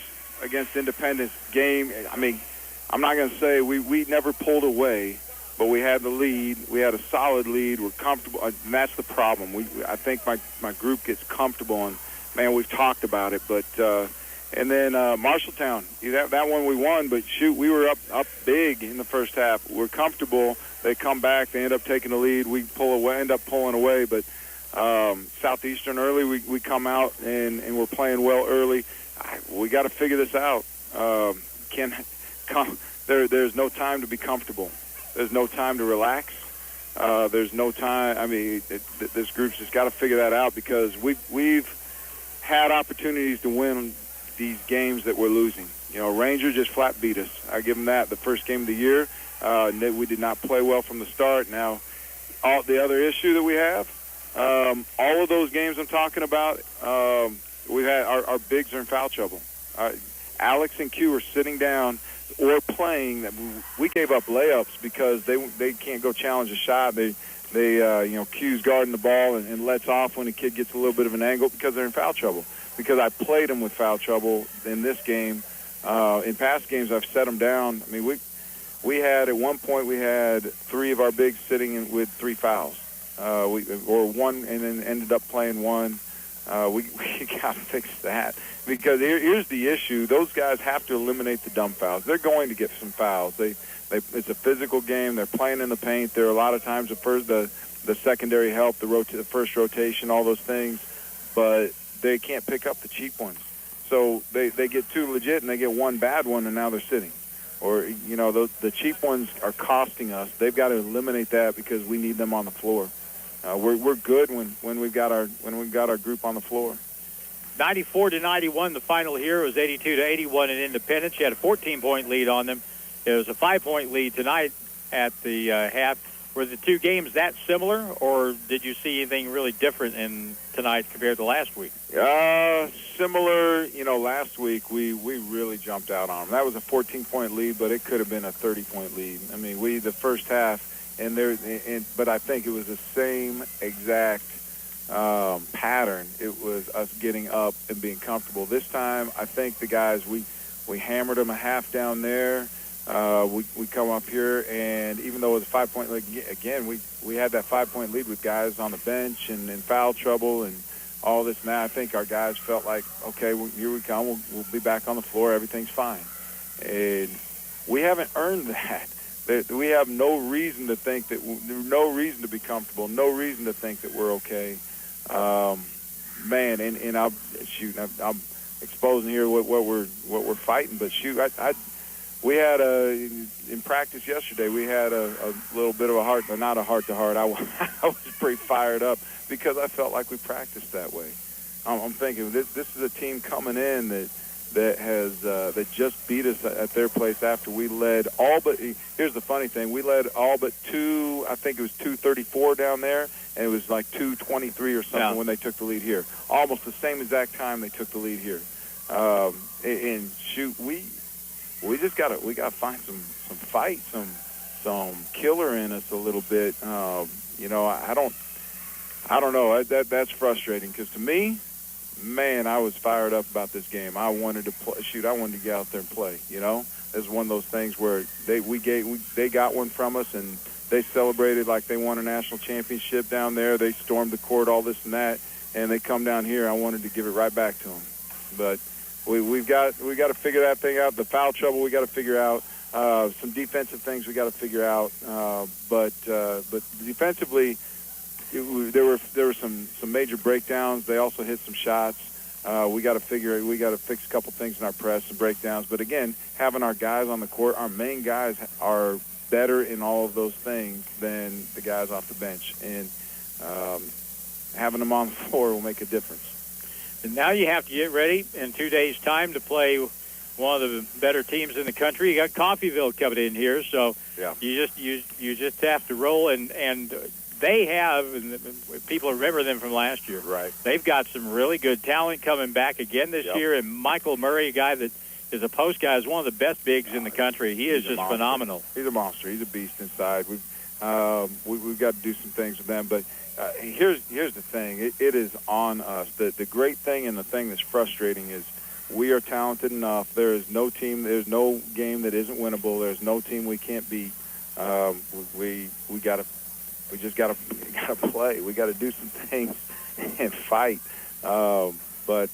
against Independence game. I mean, I'm not going to say we never pulled away, but we had the lead. We had a solid lead. We're comfortable, and that's the problem. I think my group gets comfortable, and man, we've talked about it. But and then Marshalltown, that one we won, but shoot, we were up big in the first half. We're comfortable. They come back. They end up taking the lead. We end up pulling away, but Southeastern early, we come out and we're playing well early. We got to figure this out. There's no time to be comfortable. There's no time to relax. There's no time. I mean, this group's just got to figure that out because we've had opportunities to win these games that we're losing. You know, Ranger just flat beat us. I give them that. The first game of the year, we did not play well from the start. Now, all the other issue that we have, all of those games I'm talking about, we've had our bigs are in foul trouble. Alex and Q are sitting down or playing. We gave up layups because they can't go challenge a shot. Q's guarding the ball and lets off when the kid gets a little bit of an angle because they're in foul trouble. Because I played them with foul trouble in this game. In past games, I've set them down. I mean, we had at one point we had 3 of our bigs sitting with 3 fouls. Or one, and then ended up playing one. We got to fix that because here's the issue: those guys have to eliminate the dumb fouls. They're going to get some fouls. It's a physical game. They're playing in the paint. There are a lot of times the secondary help, the first rotation, all those things, but they can't pick up the cheap ones. So they get 2 legit and they get 1 bad one, and now they're sitting. or the cheap ones are costing us. They've got to eliminate that because we need them on the floor. We're good when we've got our group on the floor. 94-91, the final here was 82-81 in Independence. You had a 14-point lead on them. It was a 5-point lead tonight at the half. Were the two games that similar, or did you see anything really different in tonight compared to last week? Similar. Last week we really jumped out on them. That was a 14-point lead, but it could have been a 30-point lead. I mean, the first half, but I think it was the same exact pattern. It was us getting up and being comfortable. This time, I think the guys, we hammered them a half down there. We come up here, and even though it was a 5-point lead, again, we had that 5-point lead with guys on the bench and in foul trouble and all this. Now I think our guys felt like, okay, here we come. We'll be back on the floor. Everything's fine. And we haven't earned that. We have no reason to think that no reason to be comfortable, no reason to think that we're okay. Man, and I'm exposing here what we're fighting, but shoot, we had in practice yesterday. We had a little bit of not a heart-to-heart. I was pretty fired up because I felt like we practiced that way. I'm thinking this is a team coming in that just beat us at their place after we led all but. Here's the funny thing: we led all but two. I think it was 2:34 down there, and it was like 2:23 or something when they took the lead here. Almost the same exact time they took the lead here. And shoot, we just gotta find some fight, some killer in us a little bit. I don't know. That's frustrating because to me, man, I was fired up about this game. I wanted to play. Shoot, I wanted to get out there and play. It's one of those things where they got one from us and they celebrated like they won a national championship down there. They stormed the court, all this and that, and they come down here. I wanted to give it right back to them, but. We've got to figure that thing out. The foul trouble we got to figure out. Some defensive things we got to figure out. But defensively, there were some major breakdowns. They also hit some shots. We got to fix a couple things in our press and breakdowns. But again, having our guys on the court, our main guys are better in all of those things than the guys off the bench, and having them on the floor will make a difference. And now you have to get ready in 2 days' time to play one of the better teams in the country. You got Coffeyville coming in here, so you just have to roll. And they have, and people remember them from last year. Right. They've got some really good talent coming back again this year. And Michael Murray, a guy that is a post guy, is one of the best bigs in the country. He is just phenomenal. He's a monster. He's a beast inside. We've got to do some things with them, but. Here's the thing. It is on us. The great thing and the thing that's frustrating is we are talented enough. There is no team. There's no game that isn't winnable. There's no team we can't beat. We just gotta play. We got to do some things and fight. But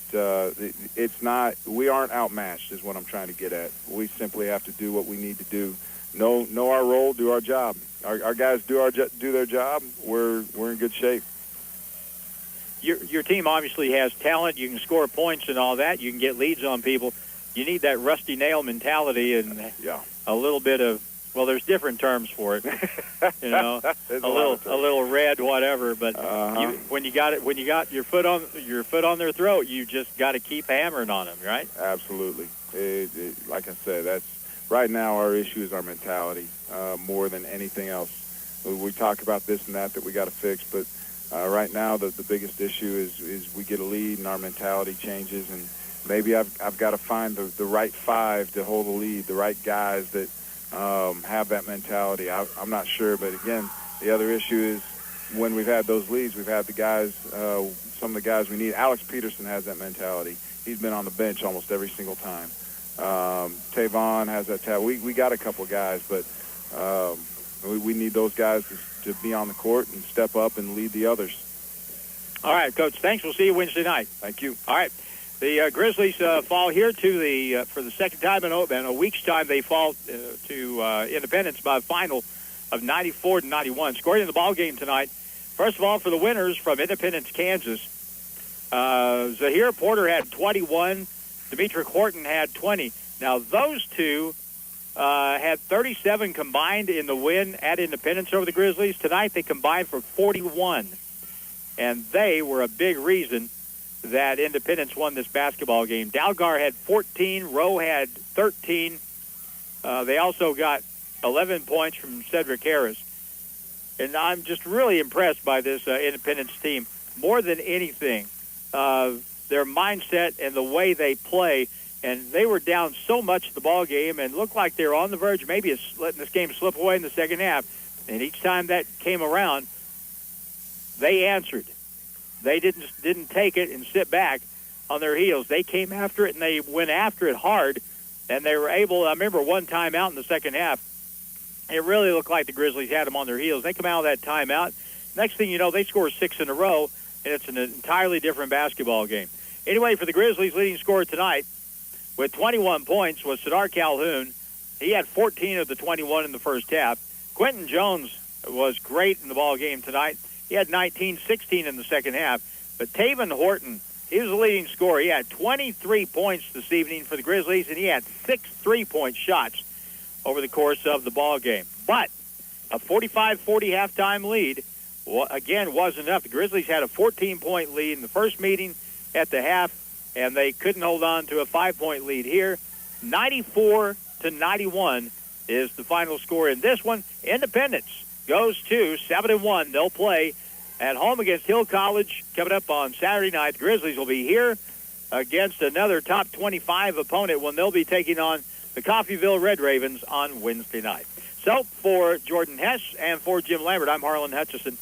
it's not. We aren't outmatched. Is what I'm trying to get at. We simply have to do what we need to do. Know our role. Do our job. Our guys do their job. We're in good shape. Your team obviously has talent. You can score points and all that. You can get leads on people. You need that rusty nail mentality and a little bit of. Well, there's different terms for it. a little red, whatever. But when you got your foot on their throat, you just got to keep hammering on them, right? Absolutely. Like I said, that's. Right now, our issue is our mentality more than anything else. We talk about this and that we got to fix, but right now the biggest issue is we get a lead and our mentality changes, and maybe I've got to find the right five to hold the lead, the right guys that have that mentality. I'm not sure, but again, the other issue is when we've had those leads, we've had the guys, some of the guys we need. Alex Peterson has that mentality. He's been on the bench almost every single time. Tavon has that talent. We got a couple guys, but we need those guys to be on the court and step up and lead the others. All right, Coach. Thanks. We'll see you Wednesday night. Thank you. All right. The Grizzlies fall here to for the second time in a week's time. They fall to Independence by a final of 94-91. Scoring in the ball game tonight. First of all, for the winners from Independence, Kansas, Zahir Porter had 21. Demetric Horton had 20. Now, those two had 37 combined in the win at Independence over the Grizzlies. Tonight they combined for 41, and they were a big reason that Independence won this basketball game. Dalgar had 14, Rowe had 13. They also got 11 points from Cedric Harris. And I'm just really impressed by this Independence team. More than anything, their mindset and the way they play. And they were down so much of the ball game and looked like they were on the verge of maybe letting this game slip away in the second half. And each time that came around, they answered. They didn't take it and sit back on their heels. They came after it, and they went after it hard. And they were able, I remember one time out in the second half, it really looked like the Grizzlies had them on their heels. They come out of that timeout. Next thing you know, they score 6 in a row, and it's an entirely different basketball game. Anyway, for the Grizzlies, leading scorer tonight with 21 points was Sadar Calhoun. He had 14 of the 21 in the first half. Quentin Jones was great in the ball game tonight. He had 19, 16 in the second half. But Taven Horton, he was the leading scorer. He had 23 points this evening for the Grizzlies, and he had 6 3-point shots over the course of the ball game. But a 45-40 halftime lead, again, wasn't enough. The Grizzlies had a 14-point lead in the first meeting at the half, and they couldn't hold on to a 5-point lead here. 94-91 is the final score in this one. Independence goes to 7-1. They'll play at home against Hill College coming up on Saturday night. The Grizzlies will be here against another top 25 opponent when they'll be taking on the Coffeyville Red Ravens on Wednesday night. So for Jordan Hess and for Jim Lambert, I'm Harlan Hutchison.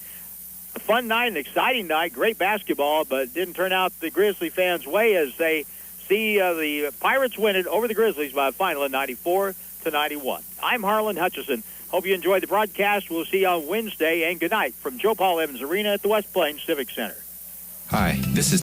A fun night, an exciting night, great basketball, but didn't turn out the Grizzly fans' way as they see the Pirates win it over the Grizzlies by a final of 94-91. I'm Harlan Hutchison. Hope you enjoyed the broadcast. We'll see you on Wednesday, and good night from Joe Paul Evans Arena at the West Plains Civic Center. Hi, this is